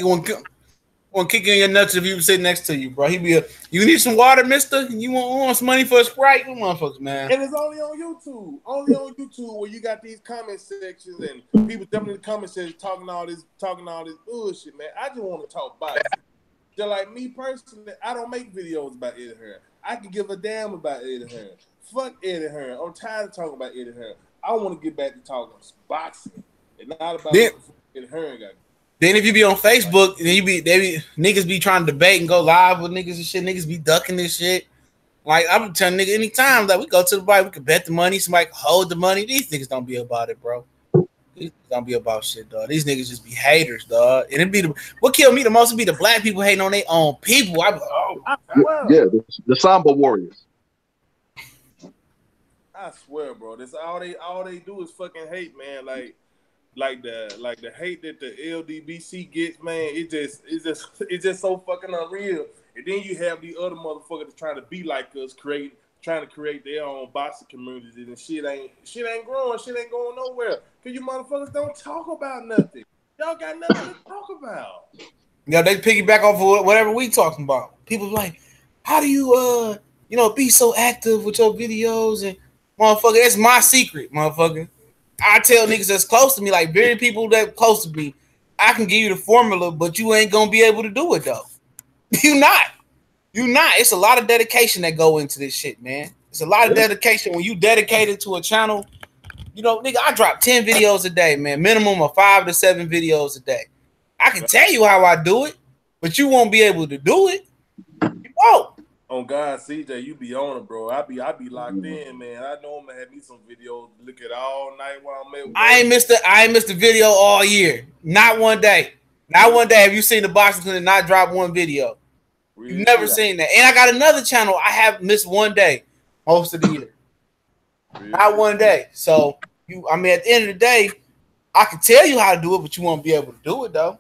gonna do that. Or kick in your nuts if you was sitting next to you, bro. He be you need some water, mister? You want some money for a Sprite? You motherfuckers, man. And it's only on YouTube. Only on YouTube where you got these comment sections and people jumping in the comment sections talking all this bullshit, man. I just want to talk boxing. Just like me personally, I don't make videos about Eddie Hearn. I can give a damn about Eddie Hearn. Fuck Eddie Hearn. I'm tired of talking about Eddie Hearn. I want to get back to talking boxing and not about what Eddie Hearn got. Then if you be on Facebook, then niggas be trying to debate and go live with niggas and shit. Niggas be ducking this shit. Like I'm telling niggas anytime that we go to the bike, we can bet the money. Somebody can hold the money. These niggas don't be about it, bro. These niggas don't be about shit, dog. These niggas just be haters, dog. And it be what killed me the most would be the black people hating on their own people. I be like, the Samba Warriors. I swear, bro. This all they do is fucking hate, man. Like the hate that the LDBC gets, man, it's just so fucking unreal. And then you have the other motherfuckers trying to be like us, trying to create their own boxing communities, and shit ain't growing, shit ain't going nowhere. Cause you motherfuckers don't talk about nothing. Y'all got nothing to talk about. Yeah, they piggyback off of whatever we talking about. People like, how do you be so active with your videos and motherfucker? That's my secret, motherfucker. I tell niggas that's close to me, like very people that close to me, I can give you the formula, but you ain't gonna be able to do it though. You not. It's a lot of dedication that go into this shit, man. It's a lot of dedication when you dedicated to a channel. You know, nigga, I drop 10 videos a day, man. Minimum of 5 to 7 videos a day. I can tell you how I do it, but you won't be able to do it. You won't. On God, CJ, you be on it, bro. I be locked in, man. I know I'm gonna have me some videos to look at all night while I'm at work. I ain't missed a video all year. Not one day. Not one day have you seen the boxing clinic not drop one video. Really? You've never seen that. And I got another channel. I have missed one day most of the year. Really? Not one day. So at the end of the day, I can tell you how to do it, but you won't be able to do it though.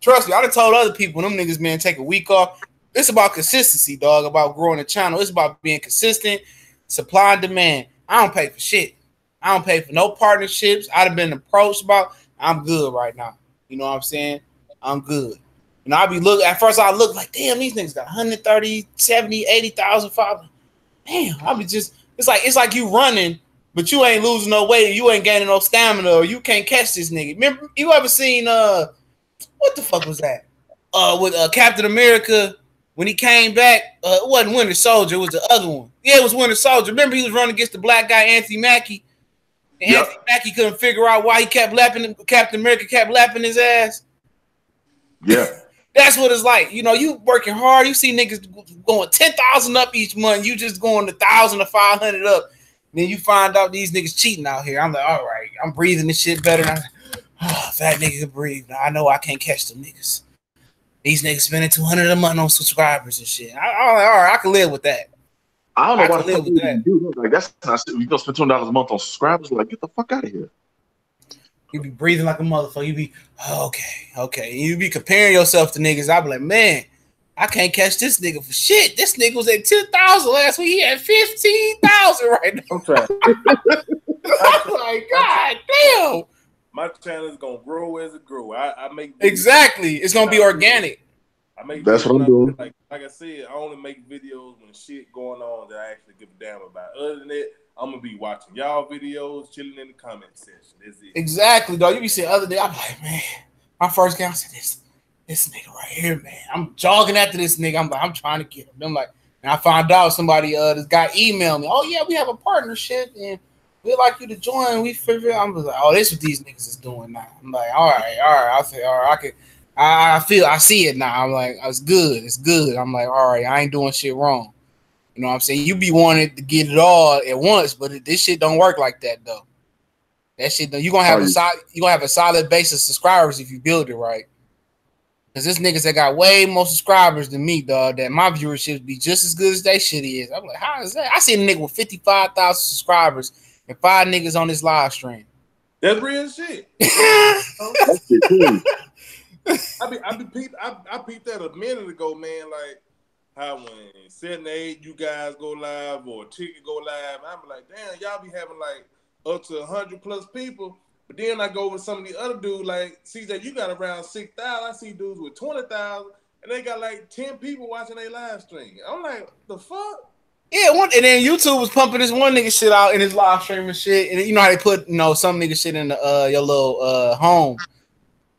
Trust me, I done told other people, them niggas, man, take a week off. It's about consistency, dog, about growing a channel. It's about being consistent, supply and demand. I don't pay for shit. I don't pay for no partnerships. I'd have been approached about. I'm good right now. You know what I'm saying? I'm good. You know, at first I look like, damn, these niggas got 130, 70, 80,000 followers. Damn, it's like you running, but you ain't losing no weight, you ain't gaining no stamina, or you can't catch this nigga. Remember, you ever seen what the fuck was that? With Captain America when he came back, it wasn't Winter Soldier, it was the other one. Yeah, it was Winter Soldier. Remember he was running against the black guy Anthony Mackie? And Anthony Mackie couldn't figure out why Captain America kept lapping his ass. Yeah. That's what it's like. You know, you working hard. You see niggas going 10,000 up each month. You just going 1,000 to 500 up. Then you find out these niggas cheating out here. I'm like, all right, I'm breathing this shit better. Fat nigga can breathe. Now, I know I can't catch them niggas. These niggas spending 200 a month on subscribers and shit. All right, I can live with that. I don't know why the fuck you do. Like, that's not shit. You gonna spend $200 a month on subscribers? Like, get the fuck out of here. You be breathing like a motherfucker. You be okay. You be comparing yourself to niggas. I be like, man, I can't catch this nigga for shit. This nigga was at 10,000 last week. He had 15,000 right now. I'm trying. I'm like, God damn. My channel is gonna grow as it grows. I make exactly. It's gonna be organic. That's what I'm doing. Like I said, I only make videos when shit going on that I actually give a damn about. Other than that, I'm gonna be watching y'all videos, chilling in the comment section. That's it. Exactly, dog. You be saying other day, I'm like, man, my first game, I said, this nigga right here, man. I'm jogging after this nigga. I'm like, I'm trying to get him. I'm like, and I found out somebody, this guy emailed me. Oh yeah, we have a partnership and we'd like you to join. We figure. I'm like, oh, this is what these niggas is doing now. I'm like, all right. I say, all right, I see it now. I'm like, it's good. I'm like, all right, I ain't doing shit wrong. You know what I'm saying? You be wanting to get it all at once, but this shit don't work like that though. That shit, you gonna have a solid base of subscribers if you build it right. Cause this niggas that got way more subscribers than me, dog. That my viewership be just as good as they shit is. I'm like, how is that? I see a nigga with 55,000 subscribers and 5 niggas on this live stream. That's real shit. I peeped that a minute ago, man. Like how when 7 to 8 you guys go live or Ticket go live, I'm like, damn, y'all be having like up to 100+ people. But then I go with some of the other dudes, like CJ, you got around 6,000. I see dudes with 20,000. and they got like 10 people watching their live stream. I'm like, the fuck? Yeah, and then YouTube was pumping this one nigga shit out in his live stream and shit. And you know how they put, some nigga shit in the your little home.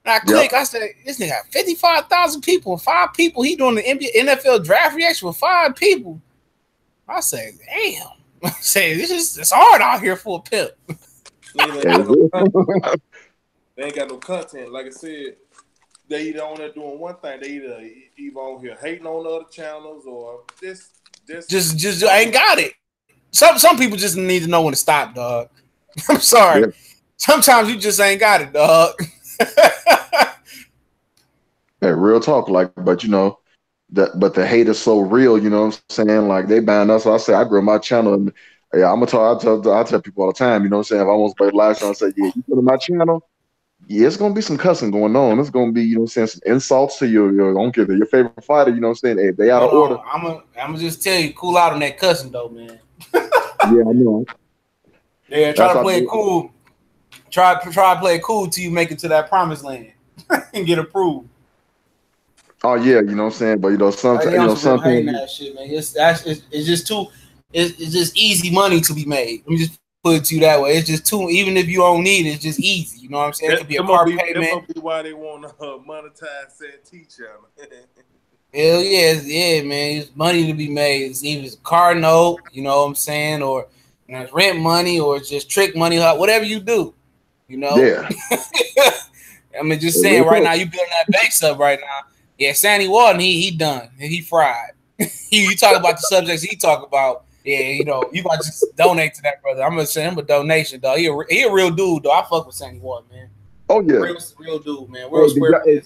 And I click, I said, this nigga got 55,000 people, 5 people. He doing the NFL draft reaction with 5 people. I say, damn. I say, it's hard out here for a pimp. They ain't got no content. Like I said, they either on there doing one thing. They either on here hating on other channels or just I ain't got it. Some people just need to know when to stop, dog. I'm sorry. Yeah. Sometimes you just ain't got it, dog. Hey, real talk, like, but but the hate is so real, you know what I'm saying? Like, they ban us. So I say I grow my channel, and yeah, I tell people all the time, you know what I'm saying? If I want to play live show, I say, yeah, you go to my channel, yeah, it's gonna be some cussing going on. It's gonna be, you know what I'm saying, some insults to your don't care, your favorite fighter, you know what I'm saying? Hey, they out of order. I'm gonna just tell you, cool out on that cussing though, man. Yeah, I know. Yeah, try to play it cool. Try to play it cool till you make it to that promised land and get approved. Oh yeah, you know what I'm saying, but sometimes that shit, man. It's just easy money to be made. Let me just put it to you that way. It's just too, even if you don't need it, it's just easy. You know what I'm saying? It could be a car payment. That must be why they want to monetize Santee channel. Hell yeah, man. It's money to be made. It's either a car note, you know what I'm saying, or it's rent money, or it's just trick money, whatever you do. You know? Yeah. I mean, just saying right now, you building that base up right now. Yeah, Sandy Walton, he done. He fried. You talk about the subjects he talk about. Yeah, you got to just donate to that brother. I'm gonna send him a donation, dog. He a real dude, though. I fuck with Sandy Walton, man. Oh yeah, real dude, man. Real square. Hey,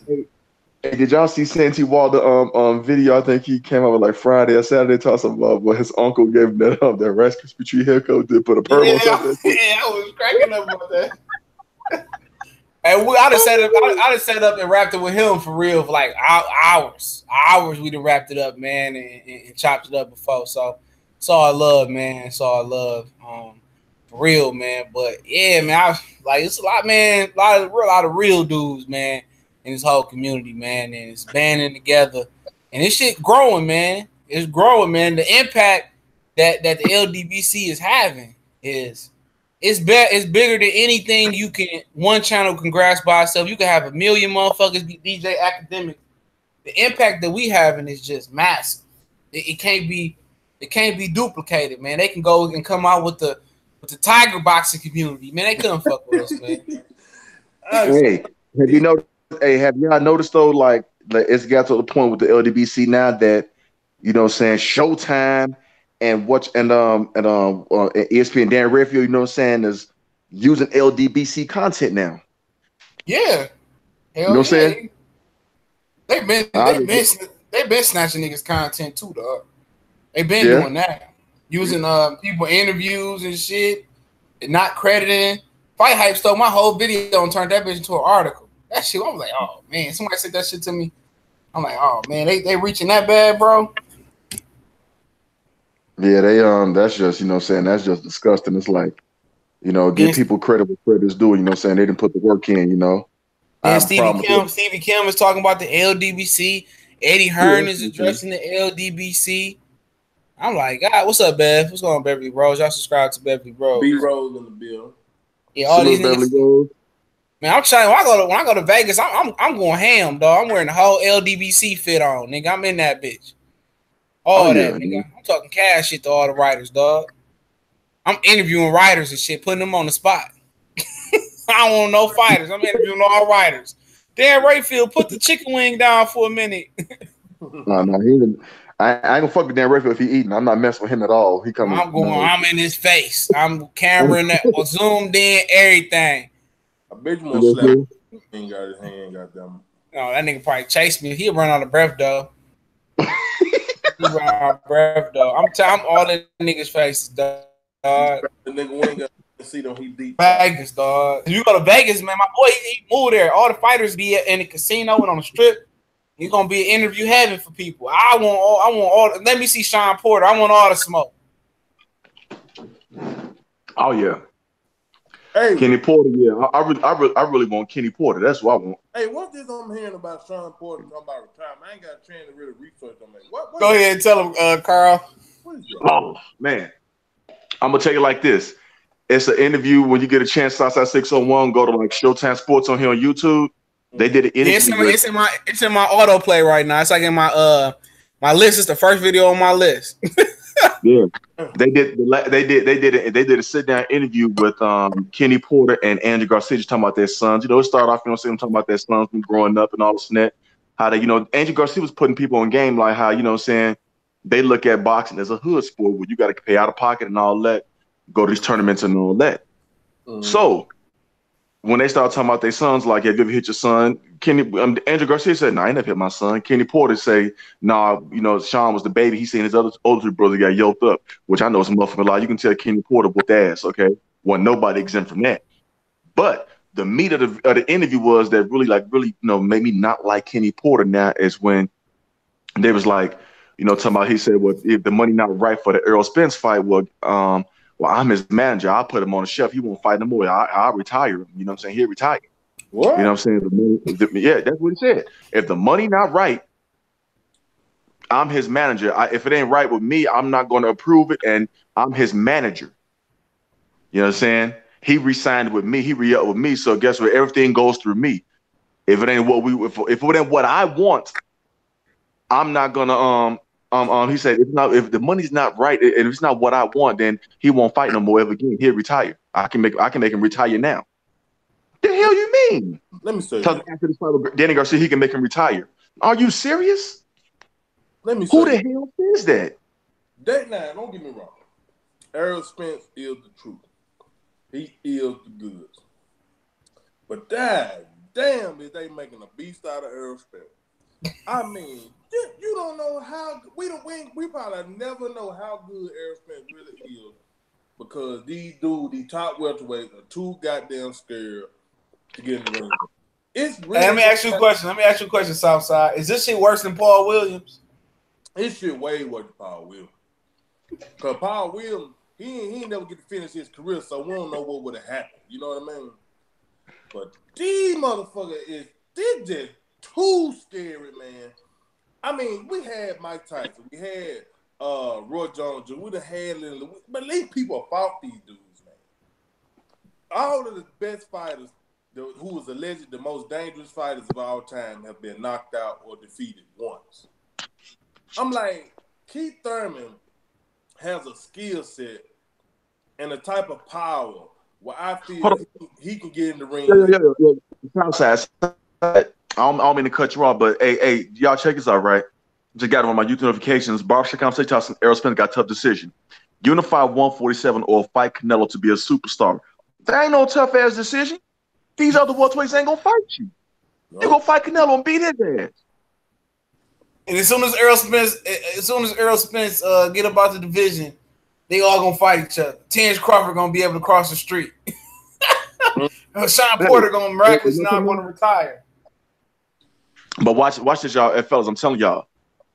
did y'all see Sandy Walton video? I think he came out with like Friday or Saturday talking about what his uncle gave him that Rice Krispie Treat haircut, did put a perm on top of that. Yeah, I was cracking up about that. And I'd have set up and wrapped it with him for real for like hours. We'd have wrapped it up, man, and chopped it up before. So it's all love, man. It's all love, for real, man. But yeah, man, it's a lot, man. A lot of real dudes, man, in this whole community, man, and it's banding together, and this shit growing, man. It's growing, man. The impact that the LDBC is having is. It's bigger than anything one channel can grasp by itself. You can have 1 million motherfuckers be DJ academic. The impact that we having is just massive. It can't be duplicated, man. They can go and come out with the tiger boxing community, man. They couldn't fuck with us, man. Have y'all noticed though, like it's got to the point with the LDBC now that, you know what I'm saying, Showtime and ESPN Dan Redfield, you know what I'm saying, is using LDBC content now. Yeah. Hell, you know what I'm saying? They've been snatching niggas content too, dog. They've been doing that. Using people interviews and shit and not crediting. Fight Hype stole my whole video and turned that bitch into an article. That shit, I was like, oh man, somebody said that shit to me. I'm like, oh man, they reaching that bad, bro. Yeah, they that's just, you know what I'm saying, that's just disgusting. It's like, give people credit where credit's due, you know what I'm saying? They didn't put the work in, you know. And Stevie Kim is talking about the LDBC. Eddie Hearn is addressing the LDBC. I'm like, God, what's up, Bev? What's going on, Beverly Rose? Y'all subscribe to Beverly Rose. B Rose in the bill. Yeah, all these niggas. Man, I'm trying. When I go to Vegas, I'm going ham, dog. I'm wearing the whole LDBC fit on, nigga. I'm in that bitch. All that, nigga. I'm talking cash shit to all the writers, dog. I'm interviewing writers and shit, putting them on the spot. I don't want no fighters. I'm interviewing all writers. Dan Rayfield, put the chicken wing down for a minute. No, I ain't gonna fuck with Dan Rayfield if he eating. I'm not messing with him at all. He coming. I'm in his face. I'm cameraing that, zoomed in, everything. I bet you won't slap. He ain't got his hand, goddamn. No, that nigga probably chased me. He'll run out of breath, though. I'm all in niggas' faces, dog. The nigga ain't got to see them. He deep. Vegas, dog. If you go to Vegas, man, my boy, he moved there. All the fighters be in the casino and on the strip. He's gonna be an interview heaven for people. I want all. Let me see Sean Porter. I want all the smoke. Oh yeah. Hey, Kenny Porter, yeah, I really want Kenny Porter. That's what I want. hey, what's this I'm hearing about Sean Porter talking about retirement? I ain't got a chance to really research on that. What Go ahead and tell him, Carl. What is that? Oh man, I'm gonna tell you like this. It's an interview when you get a chance. Southside 601, go to like Showtime Sports on here on YouTube. They did an interview. Yeah, it's in my autoplay right now. It's like in my my list. It's the first video on my list. Yeah, they did a sit down interview with Kenny Porter and Andrew Garcia, just talking about their sons. You know, it started off, you know, them talking about their sons from growing up and all this and that. How they, you know, Andrew Garcia was putting people on game, like how, you know, saying they look at boxing as a hood sport where you got to pay out of pocket and all that, go to these tournaments and all that. So when they start talking about their sons, like, have you ever hit your son? Andrew Garcia said, "No, I ain't never hit my son." Kenny Porter say, "Nah, you know, Sean was the baby. He seen his older brother got yoked up," which I know is a motherfucking lie. You can tell Kenny Porter whooped ass, okay? Wasn't nobody exempt from that. But the meat of the interview was that really, you know, made me not like Kenny Porter now is when they was like, you know, talking about, he said, well, if the money not right for the Errol Spence fight, well, I'm his manager. I'll put him on the shelf. He won't fight no more. I'll retire him. You know what I'm saying? He'll retire. What? You know what I'm saying? Yeah, that's what he said. If the money not right, I'm his manager. If it ain't right with me, I'm not going to approve it, and I'm his manager. You know what I'm saying? He re-signed with me. He re-upped with me. So guess what? Everything goes through me. If it ain't if it ain't what I want, I'm not gonna he said if the money's not right and if it's not what I want, then he won't fight no more ever again. He'll retire. I can make him retire now. The hell you mean? Let me say after this fight with Danny Garcia, he can make him retire. Are you serious? Let me Who say the hell is that? Now, don't get me wrong. Errol Spence is the truth. He is the goods. But damn, is they making a beast out of Errol Spence. I mean, you don't know how we probably never know how good Errol Spence really is because these top welterweights are too goddamn scared to get in the ring. It's really Let me ask you a question, Southside. Is this shit worse than Paul Williams? This shit way worse than Paul Williams. Because Paul Williams, he ain't never get to finish his career, so we don't know what would have happened. You know what I mean? But these motherfuckers they're just too scary, man. I mean, we had Mike Tyson, we had Roy Jones, we'd have had Little, but these people fought these dudes, man. All of the best fighters, who was alleged the most dangerous fighters of all time, have been knocked out or defeated once. I'm like, Keith Thurman has a skill set and a type of power where I feel he can get in the ring. Yeah. Southside. I don't mean to cut you off, but hey, y'all check this out, right? Just got it on my YouTube notifications. Barbershop Conversation, Errol Spence got a tough decision. Unify 147 or fight Canelo to be a superstar. That ain't no tough ass decision. These other welterweights ain't gonna fight you. Nope. You gonna fight Canelo and beat his ass. And as soon as Errol Spence get up out the division, they all gonna fight each other. Terrence Crawford gonna be able to cross the street. Sean Porter gonna miraculously not gonna retire. But watch this, y'all, fellas. I'm telling y'all,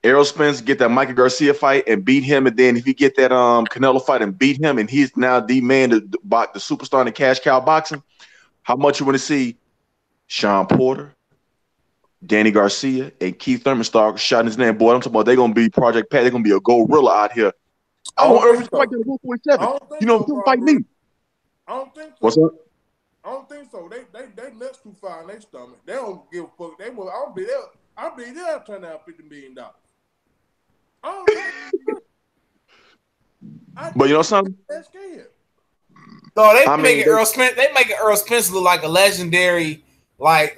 Errol Spence get that Mikey Garcia fight and beat him, and then if he get that Canelo fight and beat him, and he's now the man, the superstar in cash cow boxing. How much you want to see Sean Porter, Danny Garcia, and Keith Thurman start shouting his name? Boy, I'm talking about they're gonna be Project Pat. They're gonna be a gorilla out here. I want Errol to fight at 147. You know, so, fight me. I don't think so. What's up? I don't think so. They nuts too far in their stomach. They don't give a fuck. I'll be there. I'll be there. Turn out $50 million. But you know something? They're scared. So they make Errol Spence look like a legendary, like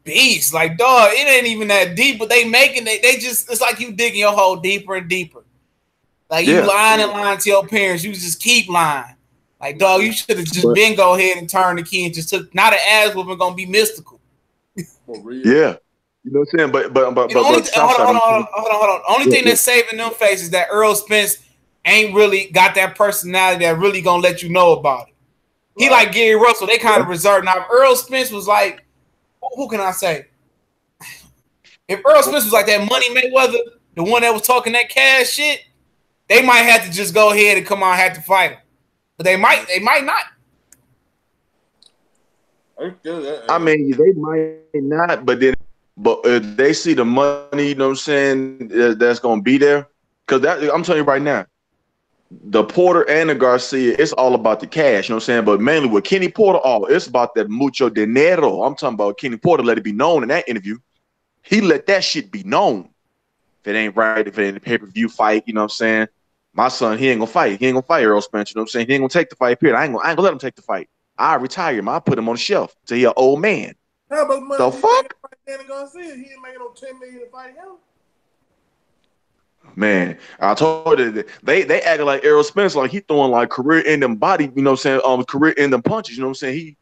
beast. Like, dog, it ain't even that deep, but they just, it's like you digging your hole deeper and deeper. Like you lying and lying to your parents, you just keep lying. Like, dog, you should have just been go ahead and turn the key and just took. Not an ass whooping gonna be mystical. For real. Yeah, you know what I'm saying. But hold on. Only thing that's saving them faces is that Errol Spence ain't really got that personality that really gonna let you know about it. He like Gary Russell. They kind of reserved. Now, if Errol Spence was like, who can I say? If Errol Spence was like that Money Mayweather, the one that was talking that cash shit, they might have to just go ahead and come on, have to fight him. But they might not. I mean, they might not, but if they see the money, you know what I'm saying, that's gonna be there. Because I'm telling you right now, the Porter and the Garcia, it's all about the cash, you know what I'm saying? But mainly with Kenny Porter, it's about that mucho dinero. I'm talking about Kenny Porter let it be known in that interview. He let that shit be known. If it ain't right, if it ain't a pay-per-view fight, you know what I'm saying? My son, he ain't gonna fight. He ain't gonna fight Earl Spence, you know what I'm saying? He ain't gonna take the fight, period. I ain't gonna let him take the fight. I retire him. I put him on the shelf till he an old man. How much money the fuck? Danny Garcia? He ain't making no $10 million to fight him. Man, I told you they acting like Errol Spence, like he throwing like career-ending body, you know what I'm saying? Career-ending punches, you know what I'm saying? He,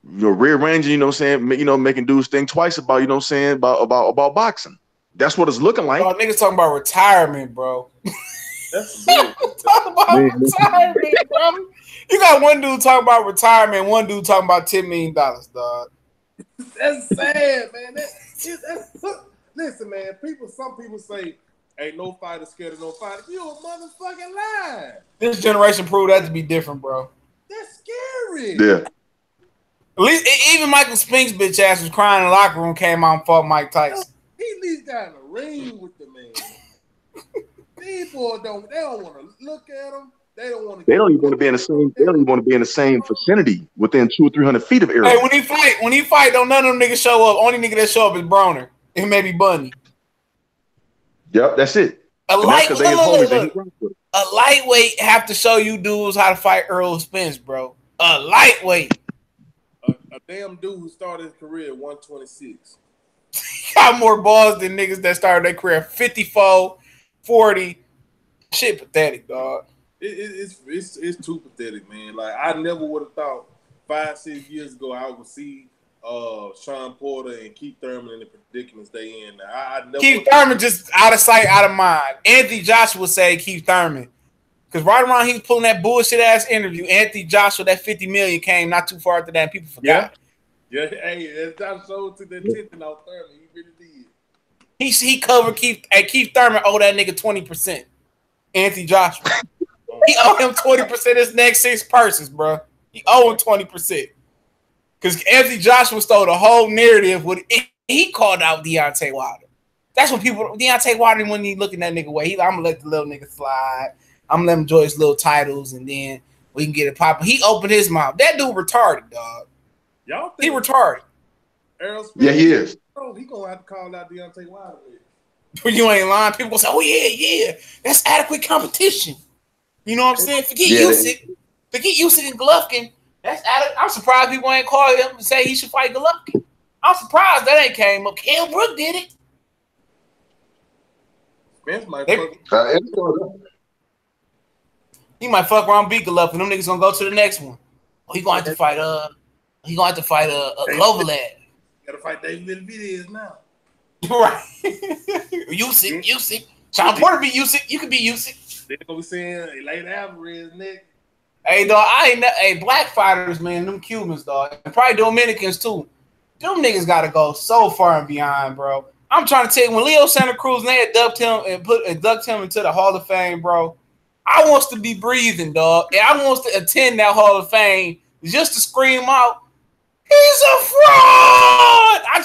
rearranging, you know what I'm saying? Making dudes think twice about, you know what I'm saying? About boxing. That's what it's looking like. Oh, niggas talking about retirement, bro. That's talking about retirement, bro. You got one dude talking about retirement, one dude talking about $10 million, dog. That's sad, man. Listen, man. Some people say, ain't no fighter scared of no fighter. You a motherfucking lie. This generation proved that to be different, bro. That's scary. Yeah. At least even Michael Spink's bitch ass was crying in the locker room, came out and fought Mike Tyson. He at least got in the ring with the man. These boys don't want to look at him. They don't want to. They don't even want to be in the same. They don't even want to be in the same vicinity within 200 or 300 feet of Errol. Hey, when he fight, don't none of them niggas show up. Only nigga that show up is Broner and maybe Bunny. Yep, that's it. A lightweight have to show you dudes how to fight Earl Spence, bro. A lightweight. A damn dude who started his career at 126. Got more balls than niggas that started their career at 54, 40. Shit pathetic, dog. It's too pathetic, man. Like, I never would have thought 5-6 years ago I would see Sean Porter and Keith Thurman in the predicaments they in. Keith Thurman just out of sight, out of mind. Anthony Joshua would say Keith Thurman. Because right around he was pulling that bullshit ass interview, Anthony Joshua, that $50 million came not too far after that, and people forgot. Yeah, hey, that Joshua took the attention off Thurman. He really did. He covered Keith. Hey, Keith Thurman owed that nigga 20%. Anthony Joshua. He owed him 20% his next 6 purses, bro. He owed him 20%. Because Anthony Joshua stole the whole narrative. He called out Deontay Wilder. That's when Deontay Wilder, when he looking that nigga away, I'm going to let the little nigga slide. I'm going to let him enjoy his little titles, and then we can get it popping. He opened his mouth. That dude retarded, dog. Y'all think he retarded. Yeah, he is. Oh, he going to have to call out Deontay Wilder. You ain't lying. People going to say, oh, yeah. That's adequate competition. You know what I'm saying? Forget Usyk and Golovkin. I'm surprised people ain't called him and say he should fight Golovkin. I'm surprised that ain't came up. Kell Brook did it. He might fuck around, beat Golovkin. Them niggas gonna go to the next one. Oh, he gonna have to fight. He gonna have to fight a Gloverlad. Gotta fight David Benavidez now. Right. Usyk. Sean Porter be Usyk. You could be Usyk. They gonna be saying Elena Alvarez, Nick. Hey, dog, black fighters, man, them Cubans, dog, and probably Dominicans too. Them niggas gotta go so far and beyond, bro. I'm trying to tell you, when Leo Santa Cruz and they had ducked him into the Hall of Fame, bro. I wants to be breathing, dog, and I wants to attend that Hall of Fame just to scream out, "He's a fraud!" I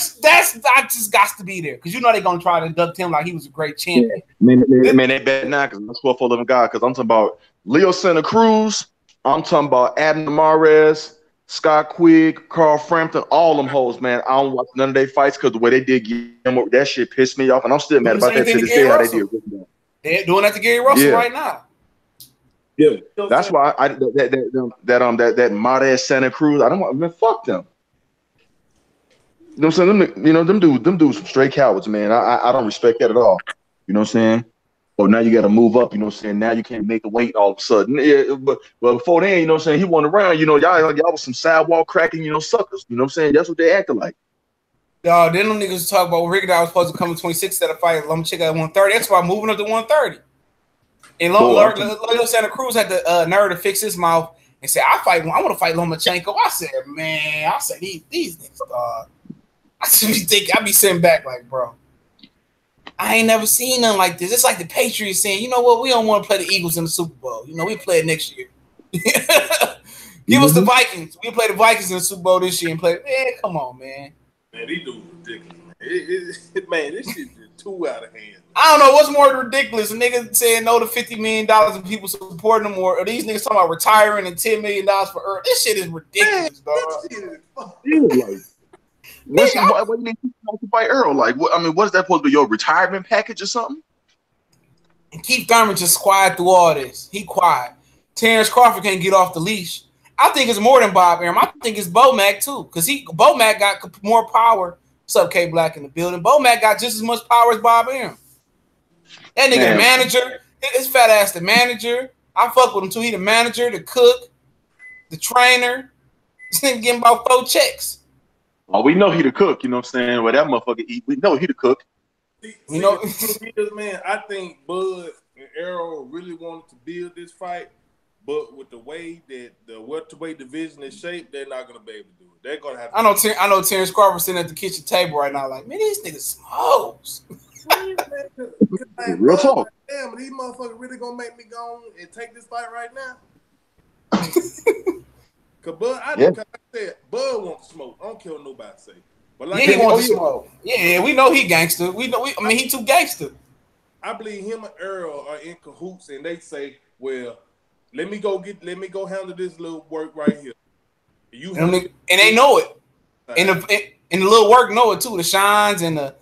just got to be there because you know they're gonna try to induct him like he was a great champion. Man, they bet not because I'm swear for living God. Because I'm talking about Leo Santa Cruz. I'm talking about Adam Mares, Scott Quigg, Carl Frampton, all them hoes, man. I don't watch none of their fights because the way they did Guillermo, that shit pissed me off, and I'm still mad about that to this day. How they did. They're doing that to Gary Russell right now. Yeah, that's why that Mares Santa Cruz. I don't want. Man, fuck them. You know what I'm saying? Them dudes some straight cowards, man. I don't respect that at all. You know what I'm saying? Or now you got to move up, you know what I'm saying? Now you can't make the weight all of a sudden. Yeah, but before then, you know what I'm saying? He went around, y'all was some sidewalk cracking, suckers. You know what I'm saying? That's what they acted like. Then them niggas talk about Ricky was supposed to come in 26 at a fight. Let me check out 130. That's why I'm moving up to 130. And Leo Santa Cruz had the nerve to fix his mouth and say, I want to fight Lomachenko. I said, man, these niggas, dog. I be sitting back like, bro, I ain't never seen nothing like this. It's like the Patriots saying, you know what, we don't want to play the Eagles in the Super Bowl. We play it next year. Give us the Vikings. We play the Vikings in the Super Bowl this year and play. Man, come on, man. Man, these dudes ridiculous. Man, this shit is too out of hand. I don't know what's more ridiculous. A nigga saying no to $50 million and people supporting them, or these niggas talking about retiring and $10 million for Earth. This shit is ridiculous, dog. What do you need to fight Earl? Like, what? I mean, what's that supposed to be? Your retirement package or something? And Keith Thurman just quiet through all this. He quiet. Terrence Crawford can't get off the leash. I think it's more than Bob Arum. I think it's Bo Mac too, because Bo Mac got more power. What's up, K Black in the building? Bo Mac got just as much power as Bob Arum. That nigga the manager, his fat ass the manager. I fuck with him too. He the manager, the cook, the trainer. This nigga getting about 4 checks. Oh, we know he the cook. You know what I'm saying? Where that motherfucker eat, we know he the cook. We know, man. I think Bud and Errol really wanted to build this fight. But with the way that the welterweight division is shaped, they're not gonna be able to do it. They're gonna have to. I know Terrence Crawford sitting at the kitchen table right now, like, man, these niggas smokes. Real talk. Damn, these motherfuckers really gonna make me go and take this fight right now? Cause Bud, I said Bud wants to smoke. I don't care what nobody say. But like he wants to smoke. Yeah, we know he gangster. I mean, he too gangster. I believe him and Earl are in cahoots, and they say, well. Let me go handle this little work right here. And they know it. And the little work know it too. The Shines and the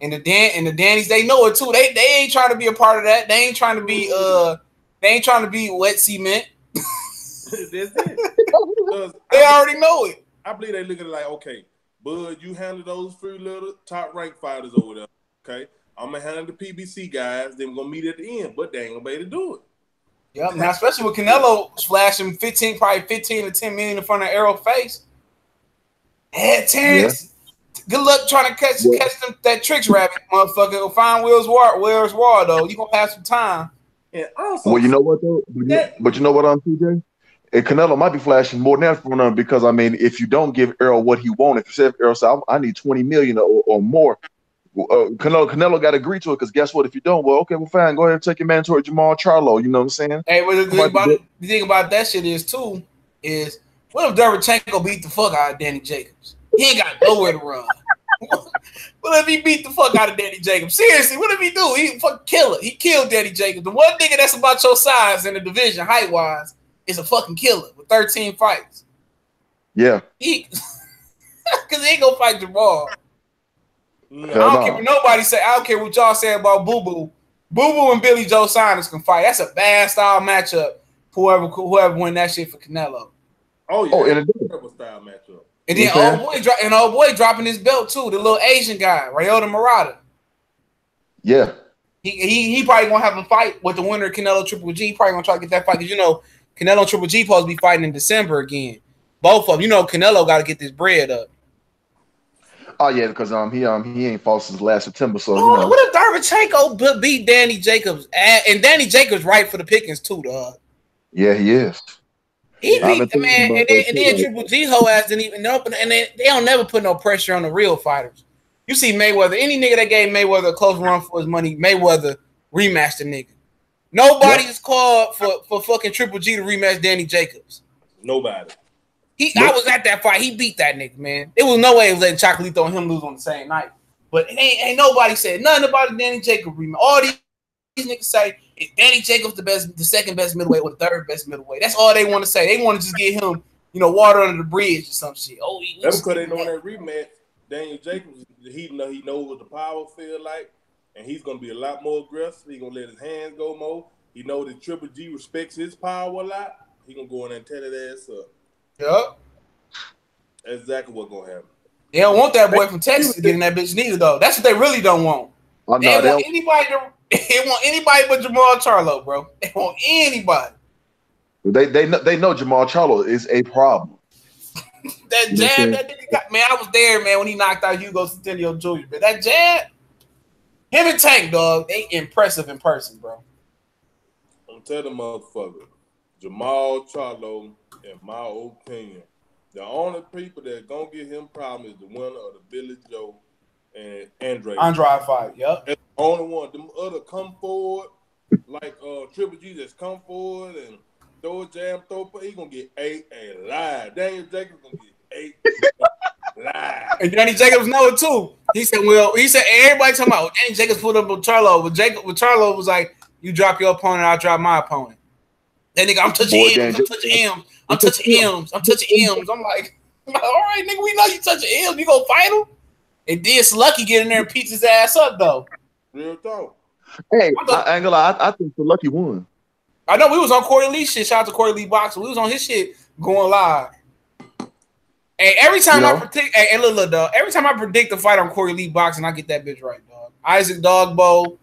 Dannies, they know it too. They ain't trying to be a part of that. They ain't trying to be wet cement. That's it. They already know it. I believe they look at it like, okay, Bud, you handle those 3 little top ranked fighters over there. Okay. I'm gonna handle the PBC guys, then we're gonna meet at the end, but they ain't gonna be able to do it. Yep. Now, especially with Canelo flashing 15 to 10 million in front of Errol face. Hey, Terrence, good luck trying to catch them, that tricks rabbit, motherfucker. Go find Will's War, though. You gonna have some time. And also, well, you know what though? But you know what, TJ? And Canelo might be flashing more than that for them because I mean, if you don't give Errol what he wanted, if you say Errol said, I need 20 million or more. Canelo got to agree to it because guess what? If you don't, well, okay, well, fine. Go ahead and take your mandatory Jamal Charlo. You know what I'm saying? Hey, well, the thing about that shit is too is what if Derevchenko beat the fuck out of Danny Jacobs? He ain't got nowhere to run. What if he beat the fuck out of Danny Jacobs? Seriously, what if he do? He fucking killer. He killed Danny Jacobs. The one nigga that's about your size in the division, height wise, is a fucking killer with 13 fights. Yeah, because he ain't gonna fight Jamal. I don't care what nobody say. I don't care what y'all say about Boo Boo. Boo Boo and Billy Joe Saunders can fight. That's a bad style matchup. Whoever win that shit for Canelo. Oh yeah, and a style matchup. And then old boy dropping his belt too. The little Asian guy, Ryota Murata. Yeah. He probably gonna have a fight with the winner of Canelo Triple G. He probably gonna try to get that fight because Canelo and Triple G supposed to be fighting in December again. Both of them. Canelo got to get this bread up. Oh yeah, because he ain't fought since last September. So what if Derevchenko beat Danny Jacobs? And Danny Jacobs right for the pickings too, dog. Yeah, he is. He beat the man, and then Triple G whole ass didn't even know. And they don't never put no pressure on the real fighters. You see Mayweather, any nigga that gave Mayweather a close run for his money, Mayweather rematched the nigga. Nobody is called for fucking Triple G to rematch Danny Jacobs. Nobody. I was at that fight. He beat that nigga, man. There was no way he was letting Chocolito and him lose on the same night. But ain't nobody said nothing about the Danny Jacobs rematch. All these niggas say is Danny Jacobs the second best middleweight or the third best middleweight. That's all they want to say. They want to just get him, water under the bridge or some shit. That's because they know in that rematch, Daniel Jacobs, he knows what the power feel like, and he's gonna be a lot more aggressive. He's gonna let his hands go more. He know that Triple G respects his power a lot. He gonna go in there and tear that ass up. Yep. That's exactly what's gonna happen. They don't want that boy from Texas to get in that bitch neither, though. That's what they really don't want. They want anybody but Jamal Charlo, bro. They want anybody. They know Jamal Charlo is a problem. That jab that nigga got, man, I was there, man, when he knocked out Hugo Centennial Jr. But that jab, him and Tank, dog, they impressive in person, bro. I'm telling the motherfucker, Jamal Charlo, in my opinion, the only people that gonna give him problem is the winner of the Billy Joe and Andrade fight. Yep. That's the only one. Them other come forward, like Triple G just come forward and throw a jam, he gonna get 8 and live. Daniel Jacobs gonna get 8 live. And Danny Jacobs know it too. He said everybody talking about Danny Jacobs put up with Charlo, but Charlo was like, you drop your opponent, I'll drop my opponent. That nigga, I'm touching M's, I'm touching M's, I'm touching M's, I'm touching M's. I'm like, all right, nigga, we know you touching M's. You gonna fight him? And then Lucky get in there and beats his ass up though. Real talk. Hey, I ain't gonna lie, I think the Lucky won. I know we was on Corey Lee shit. Shout out to Corey Lee Boxer. We was on his shit going live. Hey, every time I predict, look, dog. Every time I predict the fight on Corey Lee Boxing, I get that bitch right, dog. Isaac Dogbo.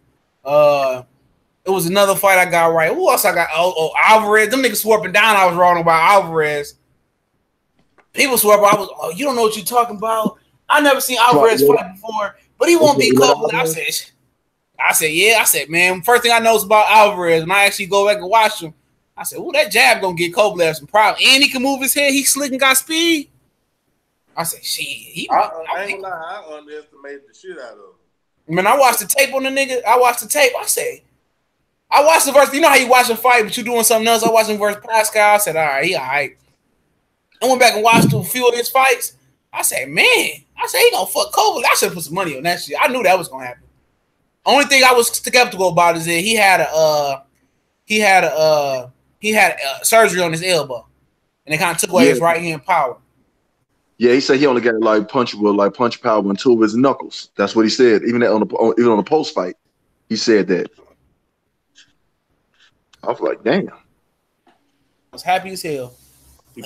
It was another fight I got right. Who else I got? Oh, Alvarez. Them niggas swore up and down I was wrong about Alvarez. People swore up. You don't know what you're talking about. I never seen Alvarez fight before, but he won't be covered. I said, yeah. I said, man, first thing I know is about Alvarez. When I actually go back and watch him, I said, that jab gonna get Kovalev some problem. And he can move his head. He slick and got speed. I said, shit. I ain't gonna lie. I underestimated the shit out of him. Man, I watched the tape on the nigga. I watched the verse. You know how you watch a fight, but you doing something else. I watched him versus Pascal. I said, all right, he all right. I went back and watched a few of his fights. I said, man. He gonna fuck Kovalev. I should put some money on that shit. I knew that was gonna happen. Only thing I was skeptical about is that he had surgery on his elbow, and it kind of took away his right hand power. Yeah, he said he only got punch power in 2 of his knuckles. That's what he said. Even on the post fight, he said that. I was like, damn. I was happy as hell. He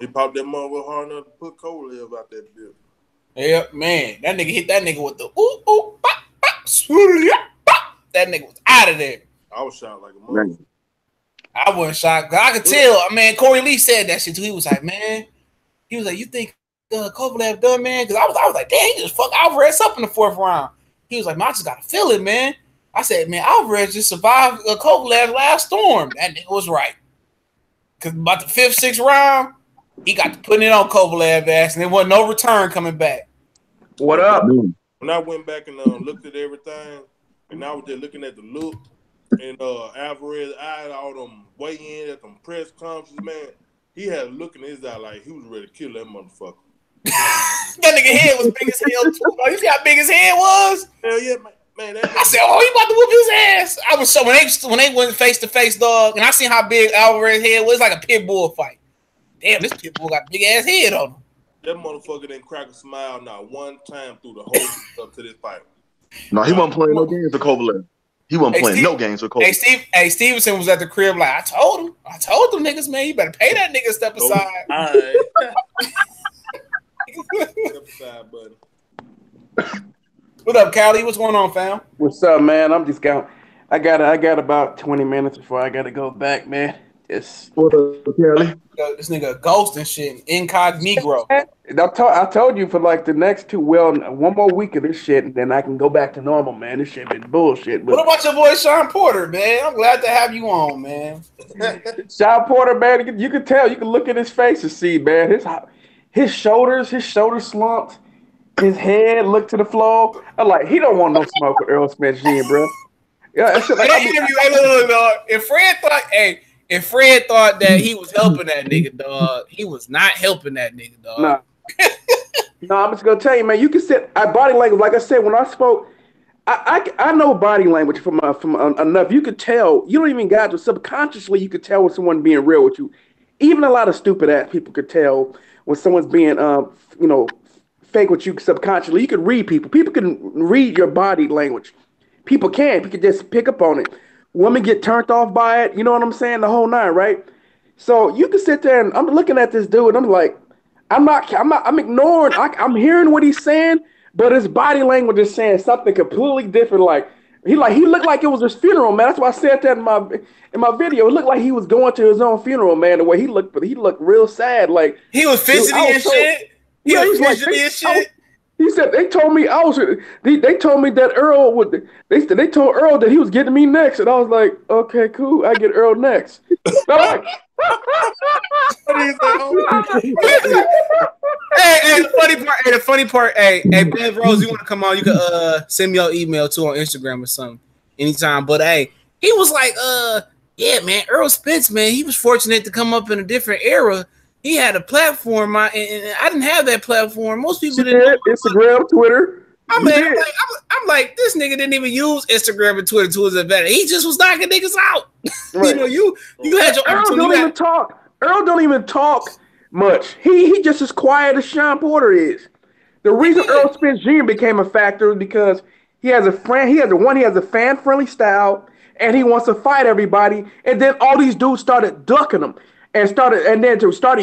popped that motherfucker hard enough to put Kovalev out that building. Yeah, man. That nigga hit that nigga with the ooh, bop, bop, swoop, bop. That nigga was out of there. I was shocked like a motherfucker. I wasn't shocked. I could tell. Man, Corey Lee said that shit too. He was like, man. He was like, you think Kovalev done, man? Because I was like, damn, he just fucked Alvarez up in the 4th round. He was like, man, I just got to feel it, man. I said, man, Alvarez just survived Kovalev's last storm. That nigga was right. Because about the 5th, 6th round, he got to put it on Kovalev's ass, and there wasn't no return coming back. What up? When I went back and looked at everything, and I was just looking at the look, and Alvarez eyed all them weigh-in at them press conferences, man. He had a look in his eye like he was ready to kill that motherfucker. That nigga head was big as hell too. You see how big his head was? Hell yeah, man. I said, oh, he about to whoop his ass. I was so when they went face to face, dog, and I seen how big Alvarez's head was, like a pit bull fight. Damn, this pit bull got a big ass head on him. That motherfucker didn't crack a smile not one time through the whole up to this fight. No, he wasn't playing no games with Kovalev. He wasn't playing no games with Kovalev. Hey, Stevenson was at the crib like, I told them niggas, man, you better pay that nigga step aside. All right. Step aside, buddy. What up, Callie? What's going on, fam? What's up, man? I'm just going. I got about 20 minutes before I gotta go back, man. What up, Callie? This nigga ghost and shit, incognito. I told you for like the next 2, one more week of this shit, and then I can go back to normal, man. This shit been bullshit. But what about your boy Sean Porter, man? I'm glad to have you on, man. Sean Porter, man, you can tell. You can look at his face and see, man. His shoulders slumped. His head looked to the floor. I'm like, he don't want no smoke with Earl Smith Jr., bro. Yeah, that shit like. If Fred thought that he was helping that nigga, dog, he was not helping that nigga, dog. Nah. No, I'm just gonna tell you, man. You can sit. Body language, like I said, when I spoke, I know body language from enough. You could tell. You don't even got to subconsciously. You could tell when someone being real with you. Even a lot of stupid ass people could tell when someone's being, fake with you subconsciously. You could read people. People can read your body language. People can just pick up on it. Women get turned off by it. You know what I'm saying? The whole 9, right? So you can sit there and I'm looking at this dude. I'm like, I'm ignoring. I'm hearing what he's saying, but his body language is saying something completely different. Like he looked like it was his funeral, man. That's why I said that in my video. It looked like he was going to his own funeral, man. The way he looked, but he looked real sad. Like he was fidgety and shit. He was fidgety and shit. He said they told me They told me that Earl would. They told Earl that he was getting me next, and I was like, okay, cool. I get Earl next. Hey, the funny part. Hey, Ben Rose, you want to come on? You can send me your email too on Instagram or something anytime. But hey, he was like, Yeah, man, Earl Spence, man, he was fortunate to come up in a different era. He had a platform, and I didn't have that platform. Most people didn't know. Instagram, Twitter. I'm like, this nigga didn't even use Instagram and Twitter to his advantage. He just was knocking niggas out. Right. You had your Earl don't even talk. Earl don't even talk much. He just as quiet as Sean Porter is. The reason Earl Spence Jr. became a factor is because he has a fan friendly style, and he wants to fight everybody. And then all these dudes started ducking him and started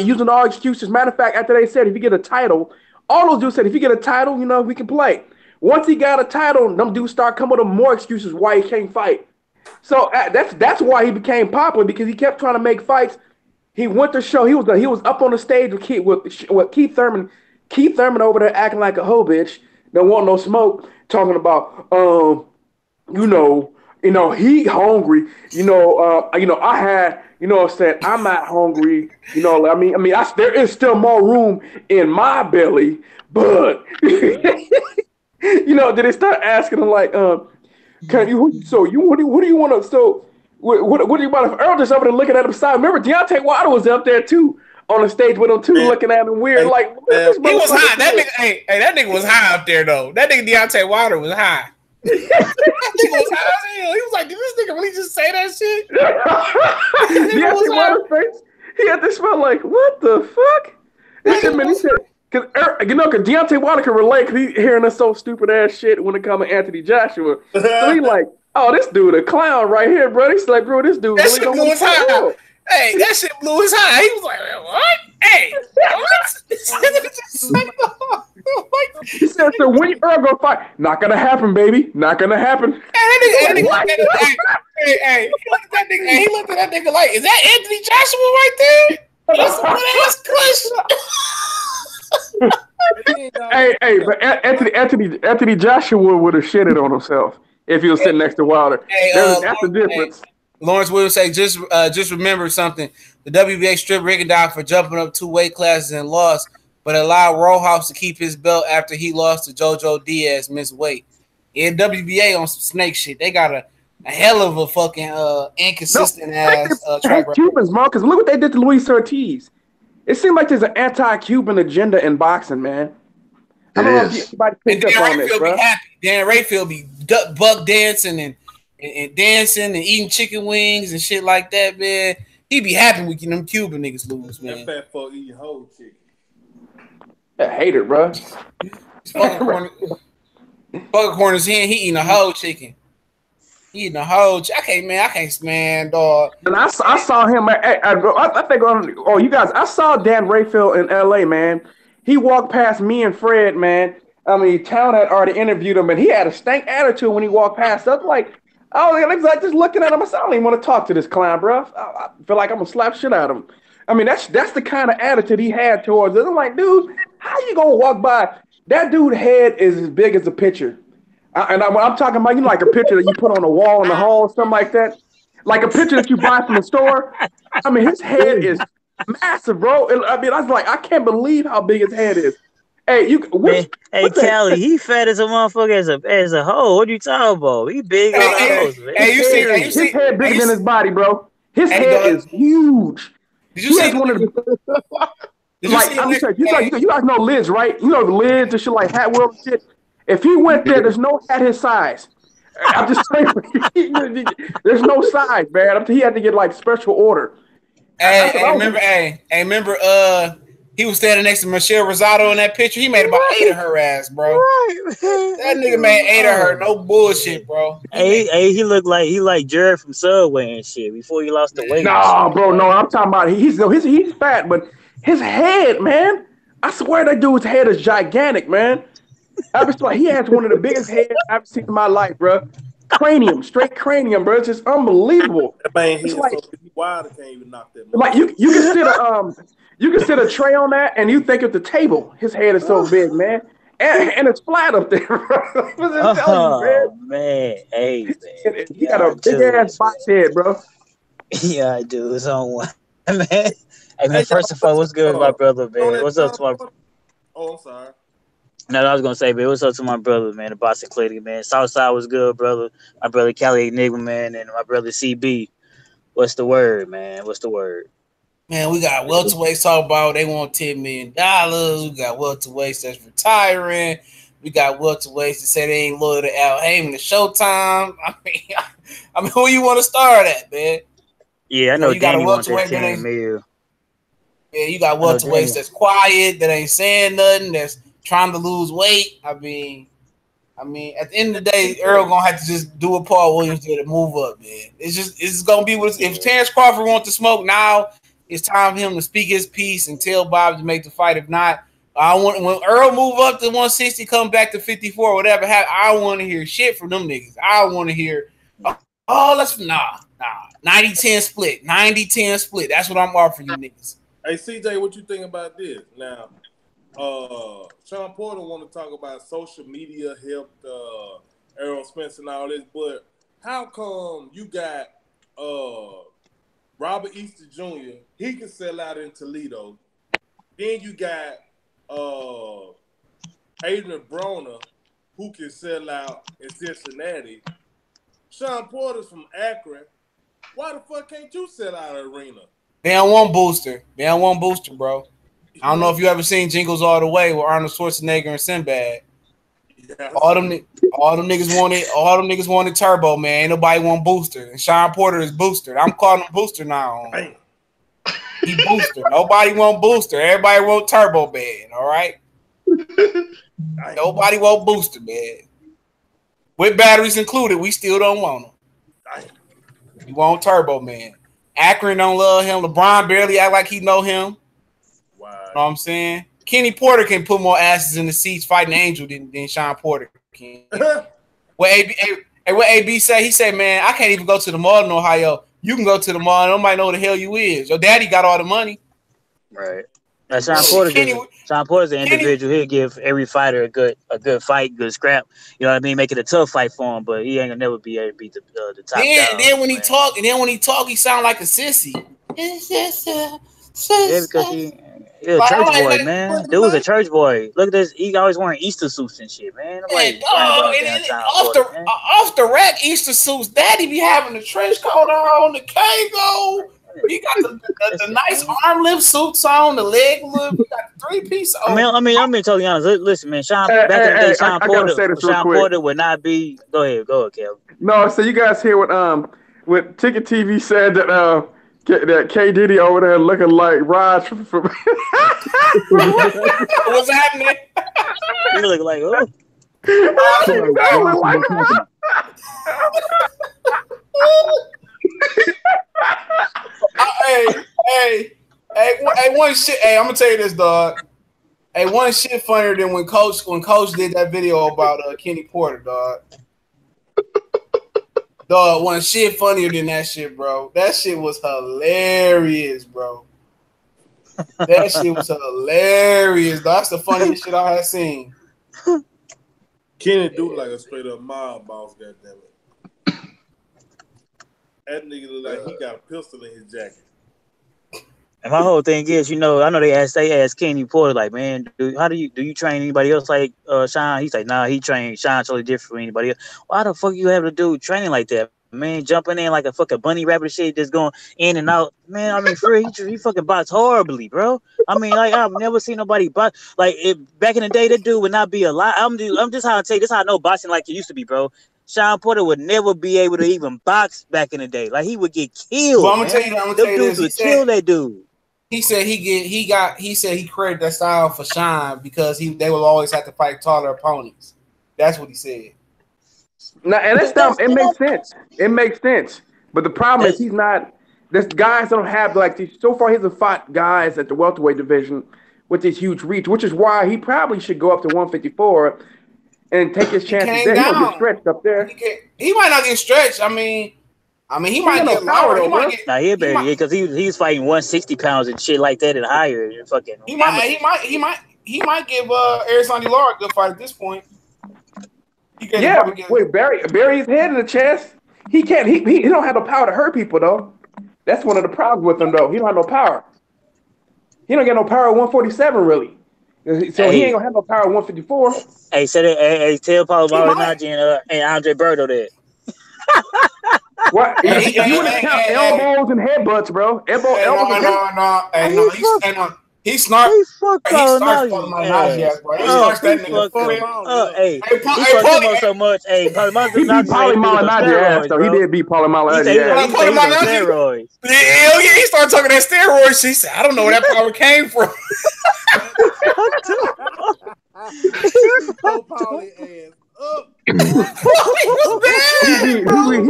using all excuses. Matter of fact, after they said if you get a title, all those dudes said if you get a title, we can play. Once he got a title, them dudes start coming up with more excuses why he can't fight. So that's why he became popular, because he kept trying to make fights. He went to show. He was up on the stage with Keith Thurman. Keith Thurman over there acting like a hoe bitch. Don't want no smoke. Talking about he hungry. I had. Said I'm not hungry. There is still more room in my belly, but then they start asking him like, what do you want to? So what do you want? If Earl just over there looking at him side? Remember, Deontay Wilder was up there too on the stage with him too, looking at him weird. Like he was high. That nigga, that nigga was high up there though. That nigga Deontay Wilder was high. That nigga was high as hell. He was like, did this nigga really just say that shit? He had to smell like, what the fuck? He said, because Deontay Wilder can relate, because he's hearing us so stupid ass shit when it comes to Anthony Joshua. So he like, oh, this dude a clown right here, bro. He's like, bro, this dude really don't want to fight. Hey, that shit blew his high. He was like, what? Hey, what? He said, so when you Earl gonna fight? Not gonna happen, baby. Not gonna happen. Hey, he looked at that nigga. He looked at that nigga like, is that Anthony Joshua right there? That's a good ass question. But Anthony Joshua would have shitted on himself if he was sitting next to Wilder. That's the difference. Lawrence Williams say, just remember something. The WBA stripped Rigondeaux for jumping up 2 weight classes and lost, but allowed Rojas to keep his belt after he lost to Jojo Diaz, missed weight. Yeah, WBA on some snake shit. They got a hell of a fucking inconsistent ass track record. Cubans, man, because look what they did to Luis Ortiz. It seemed like there's an anti-Cuban agenda in boxing, man. I don't know if anybody picked up on this, bro. Dan Rayfield be buck dancing and dancing and eating chicken wings and shit like that, man. He be happy with them Cuban niggas lose, man. That fat fuck eating whole chicken. I hate it, bro. Fucking corners in, he eating a whole chicken. He eating a whole chicken. I can't stand, dog. And I saw him. I think you guys. I saw Dan Rayfield in L.A., man. He walked past me and Fred, man. Town had already interviewed him, and he had a stank attitude when he walked past us. Like, like just looking at him, I said, I don't even want to talk to this clown, bro. I feel like I'm gonna slap shit out of him. That's the kind of attitude he had towards us. I'm like, dude, how you gonna walk by? That dude's head is as big as a picture. I'm talking about, like a picture that you put on a wall in the hall or something like that. Like a picture that you buy from the store. His head is massive, bro. I was like, I can't believe how big his head is. Hey, Callie, he fat as a motherfucker as a hoe. What are you talking about? He big on the hoes, man. His head bigger than his body, bro. His head is huge. Did you see one of the? You guys know lids, right? You know the lids and shit like Hat World and shit. If he went there, there's no hat his size. I'm just saying, there's no size, man. He had to get like special order. Remember, he was standing next to Michelle Rosado in that picture. He made about 8 of her ass, bro. Right. That nigga made 8 of her. No bullshit, bro. He looked like Jared from Subway and shit before he lost the weight. No, bro, no. I'm talking about he's fat, but his head, man. I swear that dude's head is gigantic, man. He has one of the biggest heads I've seen in my life, bro. Straight cranium, bro. It's just unbelievable. That man, he's like, Wilder can't even knock that. Like you can sit a tray on that, and you think of the table. His head is so big, man, and it's flat up there. Oh man, hey man, he got a big ass box head, bro. Yeah, I do. It's on one, man. Hey man, first of all, what's good with my brother, man? What's up to my? Oh, I'm sorry. No, I was gonna say, man, what's up to my brother, man, the Boston Clinic, man. Southside was good, brother. My brother Cali Enigma, man, and my brother CB. What's the word, man? What's the word? Man, we got welterweights talk about they want $10 million. We got welterweights that's retiring. We got welterweights that say they ain't loyal to Al Heyman to Showtime. I mean, who you want to start at, man? Yeah, I know you got a Danny wants that welterweight 10 mil. Yeah, you got welterweights that's quiet, that ain't saying nothing, that's trying to lose weight. I mean, at the end of the day, Earl gonna have to just do what Paul Williams did to move up, man. It's gonna be what if Terrence Crawford wants to smoke now, it's time for him to speak his piece and tell Bob to make the fight. If not, when Earl move up to 160, come back to 54, whatever happens, I want to hear shit from them niggas. I want to hear, let's 90-10 split, 90-10 split. That's what I'm offering you niggas. Hey CJ, what you think about this? Now, Sean Porter want to talk about social media helped Errol Spence and all this, but how come you got Robert Easter Jr., he can sell out in Toledo. Then you got Adrian Broner, who can sell out in Cincinnati. Sean Porter's from Akron. Why the fuck can't you sell out an arena? They don't want booster. They don't want booster, bro. I don't know if you ever seen Jingles All the Way with Arnold Schwarzenegger and Sinbad. Yeah, all them niggas wanted turbo, man. Ain't nobody want booster. And Sean Porter is booster. I'm calling him booster now. Damn. He booster. Nobody want booster. Everybody want turbo, man. All right. Nobody want booster, man. With batteries included, we still don't want them. You want turbo, man. Akron don't love him. LeBron barely act like he know him. Wow. You know what I'm saying? Kenny Porter can put more asses in the seats fighting Angel than Sean Porter can. What AB say? He said, man, I can't even go to the mall in Ohio. You can go to the mall. Nobody know who the hell you is. Your daddy got all the money. Right. Now, Sean Porter's an individual. He'll give every fighter a good fight, good scrap. You know what I mean? Make it a tough fight for him, but he ain't gonna never be able to beat the top guy. Then when he talk, he sound like a sissy. Yeah, because he's a church boy, man. Dude was a church boy. Look at this. He always wearing Easter suits and shit, man. Off the rack Easter suits. Daddy be having the trench coat on, the Kango. He got the nice arm lift suits on, the leg lift. He got the 3-piece on. I'm being totally honest. Listen, man. Sean Porter would not be. Go ahead, Kel. No, so you guys hear what Ticket TV said that K Diddy over there looking like Raj from What's happening? He look like Hey, one shit. Hey, I'm gonna tell you this, dog. Hey, one shit funnier than when Coach did that video about Kenny Porter, dog. Dog, one shit funnier than that shit, bro. That shit was hilarious, bro. That shit was hilarious. Dog. That's the funniest shit I had seen. Kenny do like a straight up mob boss, goddamn it. That nigga look like he got a pistol in his jacket. And my whole thing is, I know they asked Kenny Porter, like, man, do you train anybody else like Sean? He's like, nah, he trained Sean totally different from anybody else. Why the fuck you have to do training like that? Man, jumping in like a fucking bunny rabbit shit, just going in and out. Man, I mean, he fucking box horribly, bro. I mean, like, I've never seen nobody box. Like, back in the day, that dude would not be alive. I'm just how I tell you, this is how I know boxing like it used to be, bro. Sean Porter would never be able to even box back in the day. Like, he would get killed. Well, I'm gonna tell you dudes would kill that dude. He said he created that style for Sean because they will always have to fight taller opponents. That's what he said. No, and that's dumb. It makes sense. It makes sense. But the problem is he's not. This guys don't have so far. He hasn't fought guys at the welterweight division with this huge reach, which is why he probably should go up to 154 and take his chances there. He don't get stretched up there. He might not get stretched. I mean, he might get lower. He'll be because he's fighting 160 pounds and shit like that and higher. And fucking. He might give Arizona Lara a good fight at this point. Wait, bury his head in the chest. He can't. He don't have the power to hurt people though. That's one of the problems with him though. He don't have no power. He don't get no power at 147 really. So he ain't gonna have no power at 154. Hey, tell Paulo Malignaggi and Andre Berto that. What? You want to count elbows and headbutts, bro? He snarks. He fucked He starts Malignaggi fucking Malignaggi ass, bro. He starts that nigga fuck. Hey, he fucked him up so much. Hey, He beat Paulie Malignaggi ass, though. He did beat Paulie Malignaggi ass. He on steroids. Hell yeah, he started talking that steroids. She said, I don't know where that power came from. Paulie ass up. He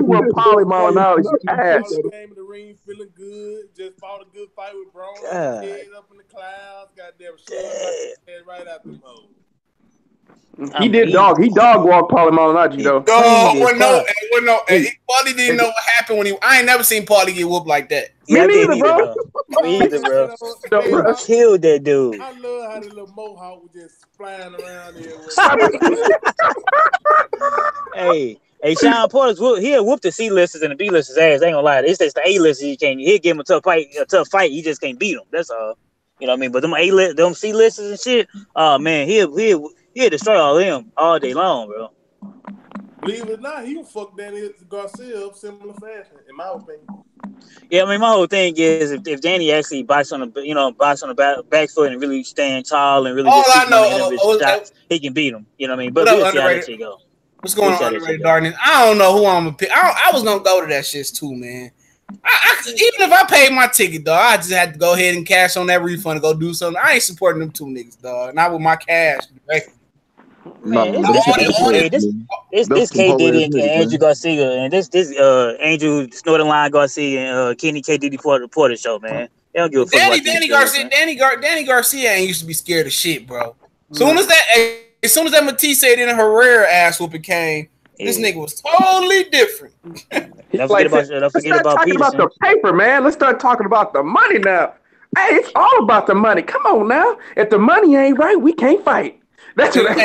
won Paulie Malignaggi ass. Paulie came in the ring feeling good. Just fought a good fight with Braun. Head up in the clouds. Goddamn shit. Right out the mode. He dog walked Paulie Malignaggi though. Paulie didn't know what happened when I ain't never seen Paulie get whooped like that. Me neither, bro. Killed that dude. I love how the little mohawk was just flying around there. Hey, Sean Porter's he'll whoop the C-listers and the B-listers ass. They ain't gonna lie. It's just the A-listers he'll give him a tough fight. He just can't beat them. That's all. You know what I mean? But them C-listers and shit, oh man, he'll destroy all of them all day long, bro. Believe it or not, he will fuck Danny Garcia up similar fashion, in my opinion. Yeah, I mean, my whole thing is if Danny actually bites on the back foot and really stand tall and really shots, he can beat him. You know what I mean? But we'll see how that shit go. What's going on, Underrated Darkness? I don't know who I'm gonna pick. I was gonna go to that shit too, man. Even if I paid my ticket, dog, I just had to go ahead and cash on that refund and go do something. I ain't supporting them two niggas, dog. Not with my cash. Man, this K Diddy and Andrew Garcia and this Angel Snorting Line Garcia and Kenny K Diddy Porter show, man. They don't give a fuck about Danny Garcia ain't used to be scared of shit, bro. As soon as that Matisse and Herrera ass whooping came, this nigga was totally different. Don't forget about talking about the paper, man. Let's start talking about the money now. Hey, it's all about the money. Come on now. If the money ain't right, we can't fight. That's what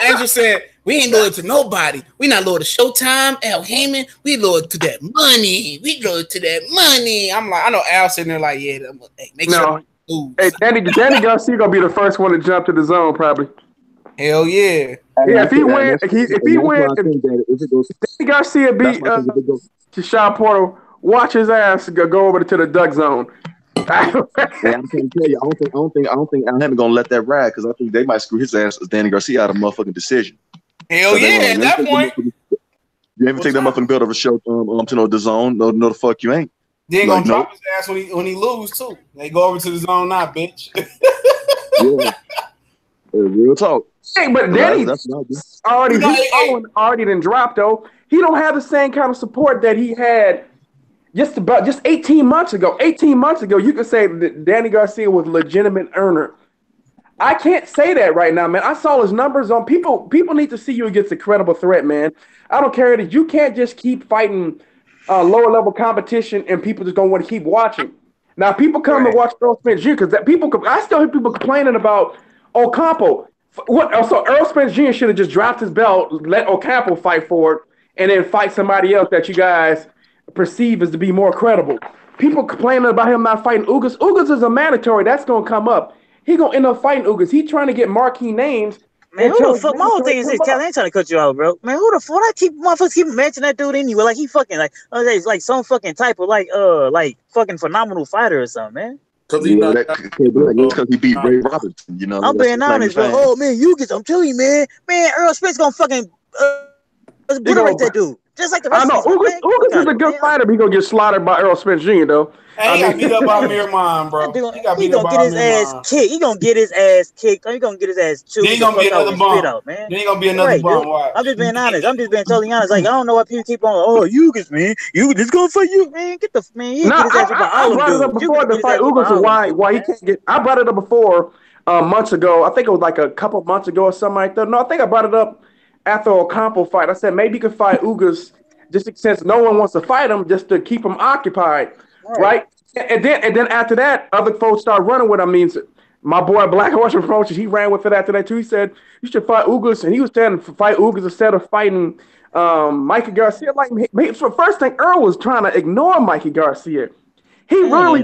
Angel said. We ain't loyal to nobody. We not loyal to Showtime, Al Heyman. We loyal to that money. I'm like, I know Al sitting there like, yeah, make sure. Hey, Danny Garcia gonna be the first one to jump to the zone, probably. Hell yeah. Yeah, if he wins, Danny Garcia beat Sean Porter, watch his ass go over to the duck zone. I'm trying to tell you, I don't think Al Heyman gonna let that ride because I think they might screw his ass as Danny Garcia out of motherfucking decision. Hell yeah, at that point. You ever take that motherfucking build of a show to the zone? No, the fuck you ain't. They ain't gonna drop his ass when he lose too. They go over to the zone now, bitch. Yeah, real talk. Hey, but Danny's already done dropped though. He don't have the same kind of support that he had. Just 18 months ago. 18 months ago, you could say that Danny Garcia was a legitimate earner. I can't say that right now, man. I saw his numbers on people. People need to see you against a credible threat, man. I don't care that you can't just keep fighting lower level competition and people just don't want to keep watching. Now, people come and watch Earl Spence Jr. because I still hear people complaining about Ocampo. So Earl Spence Jr. should have just dropped his belt, let Ocampo fight for it, and then fight somebody else that you guys perceive as to be more credible. People complaining about him not fighting Ugas. Ugas is a mandatory. That's going to come up. He going to end up fighting Ugas. He trying to get marquee names. Man, who the fuck? My whole thing is this, Kelly. I ain't trying to cut you out, bro. Man, who the fuck? Motherfuckers keep mentioning that dude anyway. Like he fucking like some fucking type of like fucking phenomenal fighter or something, man. Because he beat Ray Robinson, you know. I'm being honest, bro. Oh man, I'm telling you, man, Earl Spence gonna fucking obliterate that dude. Just like the rest of us. Ugas is a good fighter, but he gonna get slaughtered by Earl Spence Jr. though. Hey, he got beat up by Miramon, bro. He gonna get his ass kicked. He gonna get his ass kicked. He gonna get his ass chewed. Then he gonna be another bum. Then he gonna be another bum. I'm just being honest. I'm just being totally honest. Like I don't know why people keep on. Oh, Ugas, man. Ugas going for you, man. Get the man. I brought it up before the fight Ugas and why he can't get. I brought it up before months ago. I think it was like a couple months ago or something like that. No, I think I brought it up after Ocampo fight. I said maybe you could fight Ugas just since no one wants to fight him, just to keep him occupied, right? And then after that, other folks start running with him. Means my boy Black Horse Promotions, he ran with it after that too. He said you should fight Ugas, and he was trying to fight Ugas instead of fighting Mikey Garcia. Like so first thing, Earl was trying to ignore Mikey Garcia. He really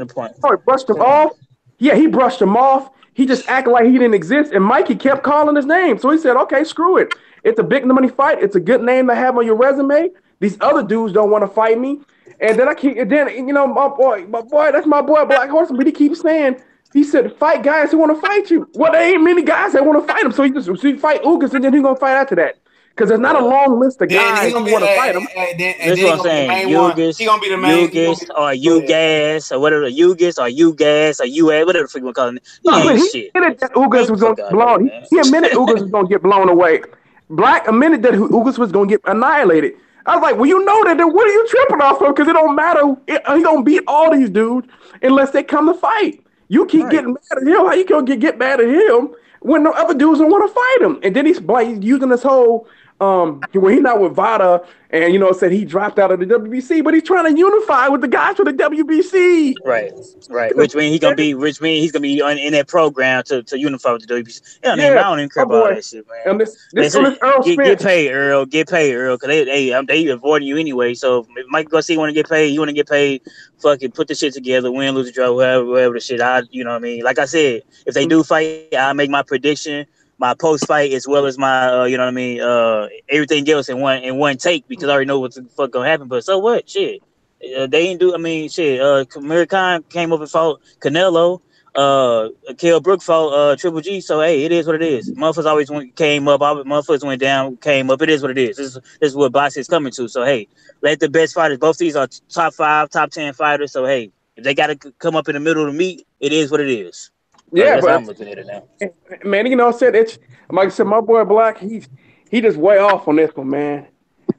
brushed him off. Yeah, he brushed him off. He just acted like he didn't exist, and Mikey kept calling his name. So he said, "Okay, screw it. It's a big money fight. It's a good name to have on your resume. These other dudes don't want to fight me. And then my boy, that's my boy Black Horseman, but he keeps saying, he said, fight guys who want to fight you. Well, there ain't many guys that want to fight him. So he fight Ugas, and then he's gonna fight after that. Because there's not a long list of guys who want to fight him. That's what I'm saying. Ugas, He gonna be the main. Ugas, or Ugas, or whatever. Ugas, or Ugas, or Ua, whatever the fuck you call it. He admitted that Ugas was gonna get blown. He admitted Ugas was gonna get blown away. Black admitted that Ugas was gonna get annihilated. I was like, well, you know that. Then what are you tripping off of? Because it don't matter. He gonna beat all these dudes unless they come to fight. You keep getting mad at him. How you gonna get mad at him when no other dudes don't want to fight him? And then he's using this whole when he's not with Vada and said he dropped out of the WBC, but he's trying to unify with the guys for the WBC. Right. Which means he's gonna be in that program to unify with the WBC. I don't even care about that shit, man. And get paid, Earl. Get paid, Earl, because they avoiding you anyway. So if Mike Garcia want to get paid, you want to get paid. Fucking put the shit together, win, lose, draw, whatever the shit. You know what I mean? Like I said, if they do fight, I'll make my prediction, my post fight, as well as my you know what I mean, everything else in one take, because I already know what the fuck gonna happen. But so what? Shit, they didn't do. I mean, shit. Amir Khan came up and fought Canelo. Kell Brook fought Triple G. So hey, it is what it is. Motherfuckers always came up. Motherfuckers went down, came up. It is what it is. This is what boxing is coming to. So hey, let the best fighters. Both these are top 5, top 10 fighters. So hey, if they got to come up in the middle to meet, it is what it is. Yeah, but I'm looking at it now. Man, said it's like I said, my boy Black, he just way off on this one, man.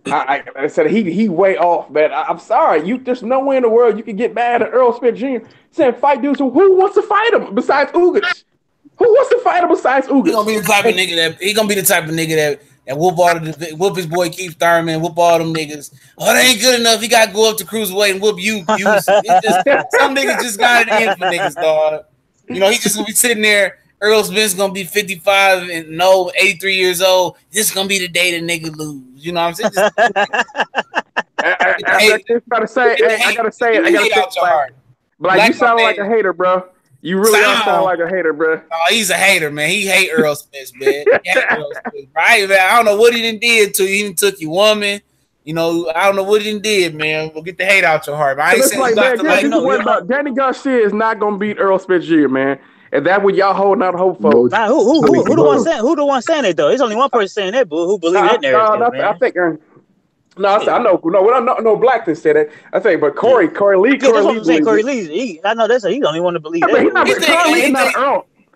I said he way off, man. I'm sorry, there's no way in the world you can get mad at Earl Smith Jr. saying fight dudes. Who wants to fight him besides Ugas? Who wants to fight him besides Ugas? He gonna be the type of nigga that whoop his boy Keith Thurman, whoop all them niggas. Oh, they ain't good enough. He got to go up to cruiserweight and whoop you. Some niggas just got it in for niggas, dog. He just gonna be sitting there. Earl Smith's gonna be 55 and 83 years old. This is gonna be the day the nigga lose. You know what I'm saying? I gotta say it. Black, you sound like a hater, bro. You really sound like a hater, bro. Oh, he's a hater, man. He hate Earl Smith, man. I don't know what he did to you. He took your woman. I don't know what he did, man. We'll get the hate out your heart. But I ain't saying about Danny Garcia is not gonna beat Earl Smith Jr., man. And that what y'all holding out hope for. Nah, who the one saying it though? There's only one person saying that, but who believes that narrative? Man. I think. I know. No, Black didn't say that. I think, but Corey Lee. Yeah, that's what I'm saying. Corey Lee. I know he's the only one to believe that.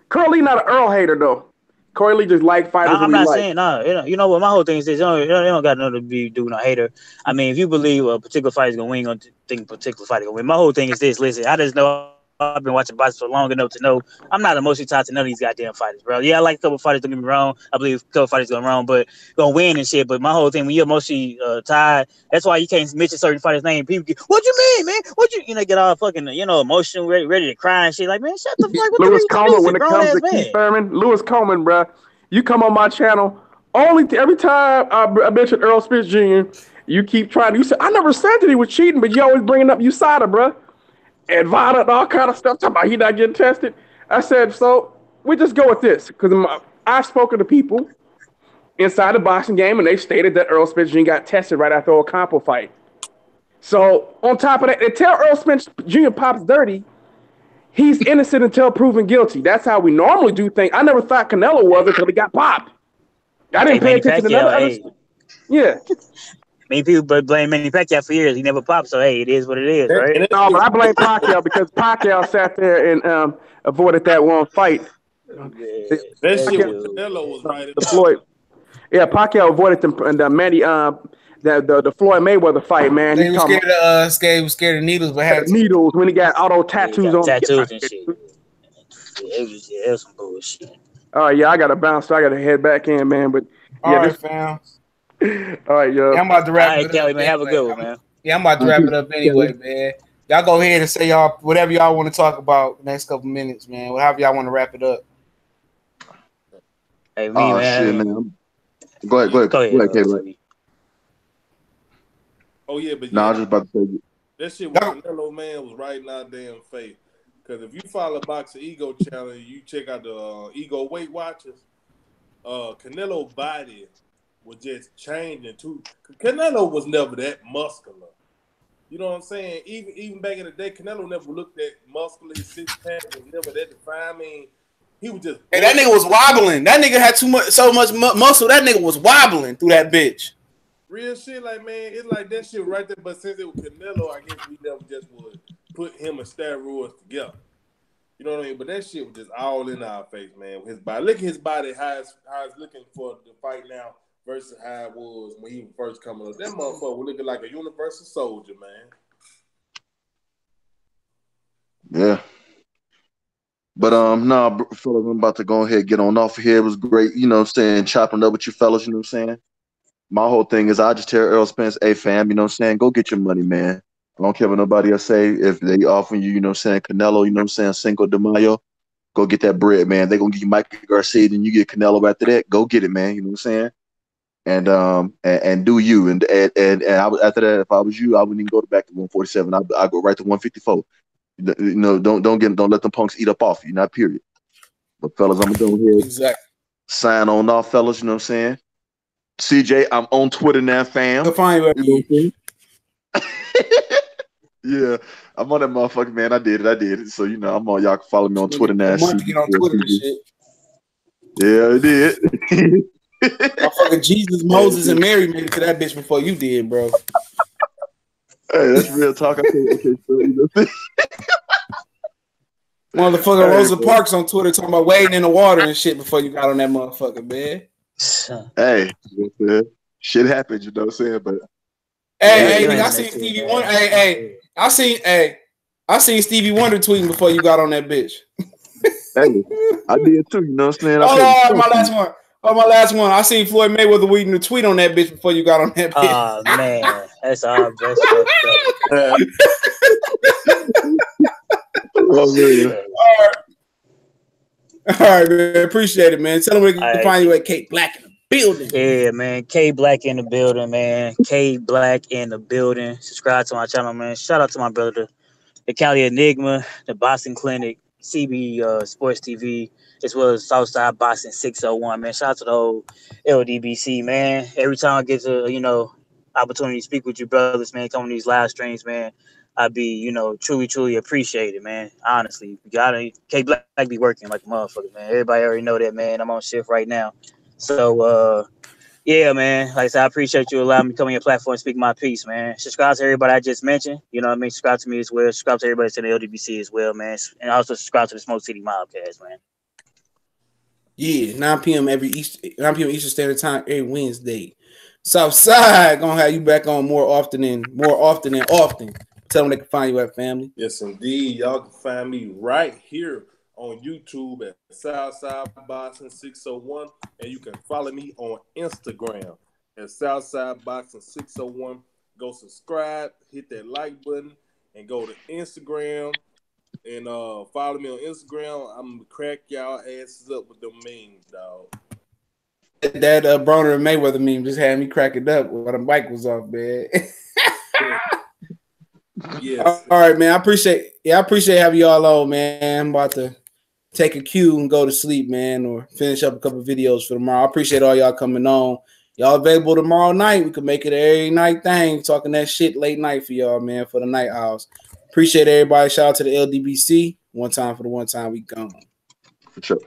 Corey Lee not an Earl hater though. Corey Lee just like fighters. I'm not saying no. You know what? My whole thing is this: they don't got nothing to be doing a hater. I mean, if you believe a particular fight is gonna win, you think a particular fight is gonna win. My whole thing is this: listen, I just know. I've been watching boxing for long enough to know I'm not emotionally tied to none of these goddamn fighters, bro. Yeah, I like a couple fighters, don't get me wrong. I believe a couple fighters going wrong, but gonna win and shit. But my whole thing, when you're emotionally tied, that's why you can't mention certain fighters' name. People get, what you mean, man? Get all fucking, emotional, ready to cry and shit. Like, man, shut the fuck. What Lewis Coleman, when it comes to Keith Thurman, Lewis Coleman, bro, you come on my channel every time I mention Earl Smith Jr., you keep trying. You say I never said that he was cheating, but you always bringing up USADA, bro. And Vada and all kind of stuff, talking about he not getting tested. I said, so we just go with this. Because I've spoken to people inside the boxing game, and they stated that Earl Smith Jr. got tested right after a Ocampo fight. So on top of that, they tell Earl Smith Jr. pops dirty, he's innocent until proven guilty. That's how we normally do things. I never thought Canelo was until he got popped. I didn't pay attention to none of Yeah. Many people blame Manny Pacquiao for years. He never popped, so hey, it is what it is, right? No, but I blame Pacquiao because Pacquiao sat there and avoided that one fight. That shit with Canelo was right. The Floyd, Pacquiao avoided the Manny the Floyd Mayweather fight, man. He was scared of needles, but had needles when he got auto tattoos on. Tattoos and shit. It was some bullshit. All right, I got to bounce, so I got to head back in, man. But all right, fam. All right, yo. I'm about to wrap it up. Kelly, man, have a good one, man. Yeah, I'm about to wrap it up anyway, man. Y'all go ahead and say whatever y'all want to talk about the next couple minutes, man. Whatever y'all want to wrap it up. Hey, man. Shit, man. Go ahead, Caleb. Oh yeah, but I was just about to say that shit with Canelo, man, was right in our damn face. Because if you follow Boxer Ego channel, you check out the Ego Weight Watchers. Canelo body was just changing too. Canelo was never that muscular. You know what I'm saying? Even back in the day, Canelo never looked that muscular. His six pack was never that defined. I mean, he was just. Hey, that nigga was wobbling. That nigga had so much muscle. That nigga was wobbling through that bitch. Real shit, like, man, it's like that shit right there. But since it was Canelo, I guess we never just would put him and steroids together. You know what I mean? But that shit was just all in our face, man. His body, look at his body, how it's looking for the fight now versus how it was when he was first coming up. That motherfucker was looking like a universal soldier, man. Yeah. But nah, fellas, I'm about to go ahead and get on off of here. It was great, you know what I'm saying, chopping up with you fellas, you know what I'm saying? My whole thing is I just tell Earl Spence, hey fam, you know what I'm saying, go get your money, man. I don't care what nobody else say. If they offering you, you know what I'm saying, Canelo, you know what I'm saying, Cinco de Mayo, go get that bread, man. They gonna give you Mikey Garcia, then you get Canelo after that. Go get it, man. You know what I'm saying? And do you. And I was, after that, if I was you, I wouldn't even go back to 147. I go right to 154. You know, don't let them punks eat up off you, not period. But fellas, I'm gonna go ahead sign on off, fellas. You know what I'm saying? CJ, I'm on Twitter now, fam. Go find you. You know what I'm saying? Yeah, I'm on that motherfucker, man. I did it. So you know, I'm on. Y'all can follow me on Twitter now. A month to get on Twitter and shit. Yeah, I did. Motherfucking Jesus, Moses, and Mary made it to that bitch before you did, bro. Hey, that's real talk. Okay, so, you know. Motherfucker Rosa Parks on Twitter talking about wading in the water and shit before you got on that motherfucker, man. Hey, shit happens, you know what I'm saying? But hey, I seen Stevie Wonder. I seen Stevie Wonder tweeting before you got on that bitch. Hey, I did too, you know what I'm saying? Oh, my last one. I seen Floyd Mayweather reading the tweet on that bitch before you got on that bitch. Oh man, that's all best fucked up. All right, man. Appreciate it, man. Tell them we can find you at K Black in the building. Yeah, man. K Black in the building, man. K Black in the building. Subscribe to my channel, man. Shout out to my brother, the Cali Enigma, the Boston Clinic, CB Sports TV, as well as Southside Boston 601, man. Shout out to the whole LDBC, man. Every time I get to, opportunity to speak with you brothers, man, come on these live streams, man, I'd be, truly appreciated, man. Honestly, you gotta K Black be working like a motherfucker, man. Everybody already know that, man. I'm on shift right now. So, yeah, man. Like I said, I appreciate you allowing me to come on your platform and speak my piece, man. Subscribe to everybody I just mentioned. You know what I mean? Subscribe to me as well. Subscribe to everybody that's in the LDBC as well, man. And also subscribe to the Smoke City Mobcast, man. Yeah, 9 p.m. Eastern Standard Time every Wednesday. Southside gonna have you back on more often and often. Tell them they can find you at, family. Yes, indeed. Y'all can find me right here on YouTube at Southside Boxing 601, and you can follow me on Instagram at Southside Boxing 601. Go subscribe, hit that like button, and go to Instagram and follow me on Instagram. I'm gonna crack y'all asses up with them memes, dog. That Broner and Mayweather meme just had me cracking up when the mic was off, man. Yes. All right, man. I appreciate having y'all on, man. I'm about to take a cue and go to sleep, man, or finish up a couple videos for tomorrow. I appreciate all y'all coming on. Y'all available tomorrow night? We can make it an every night thing, talking that shit late night for y'all, man, for the night house. Appreciate everybody. Shout out to the LDBC. One time for the one time we gone. For sure.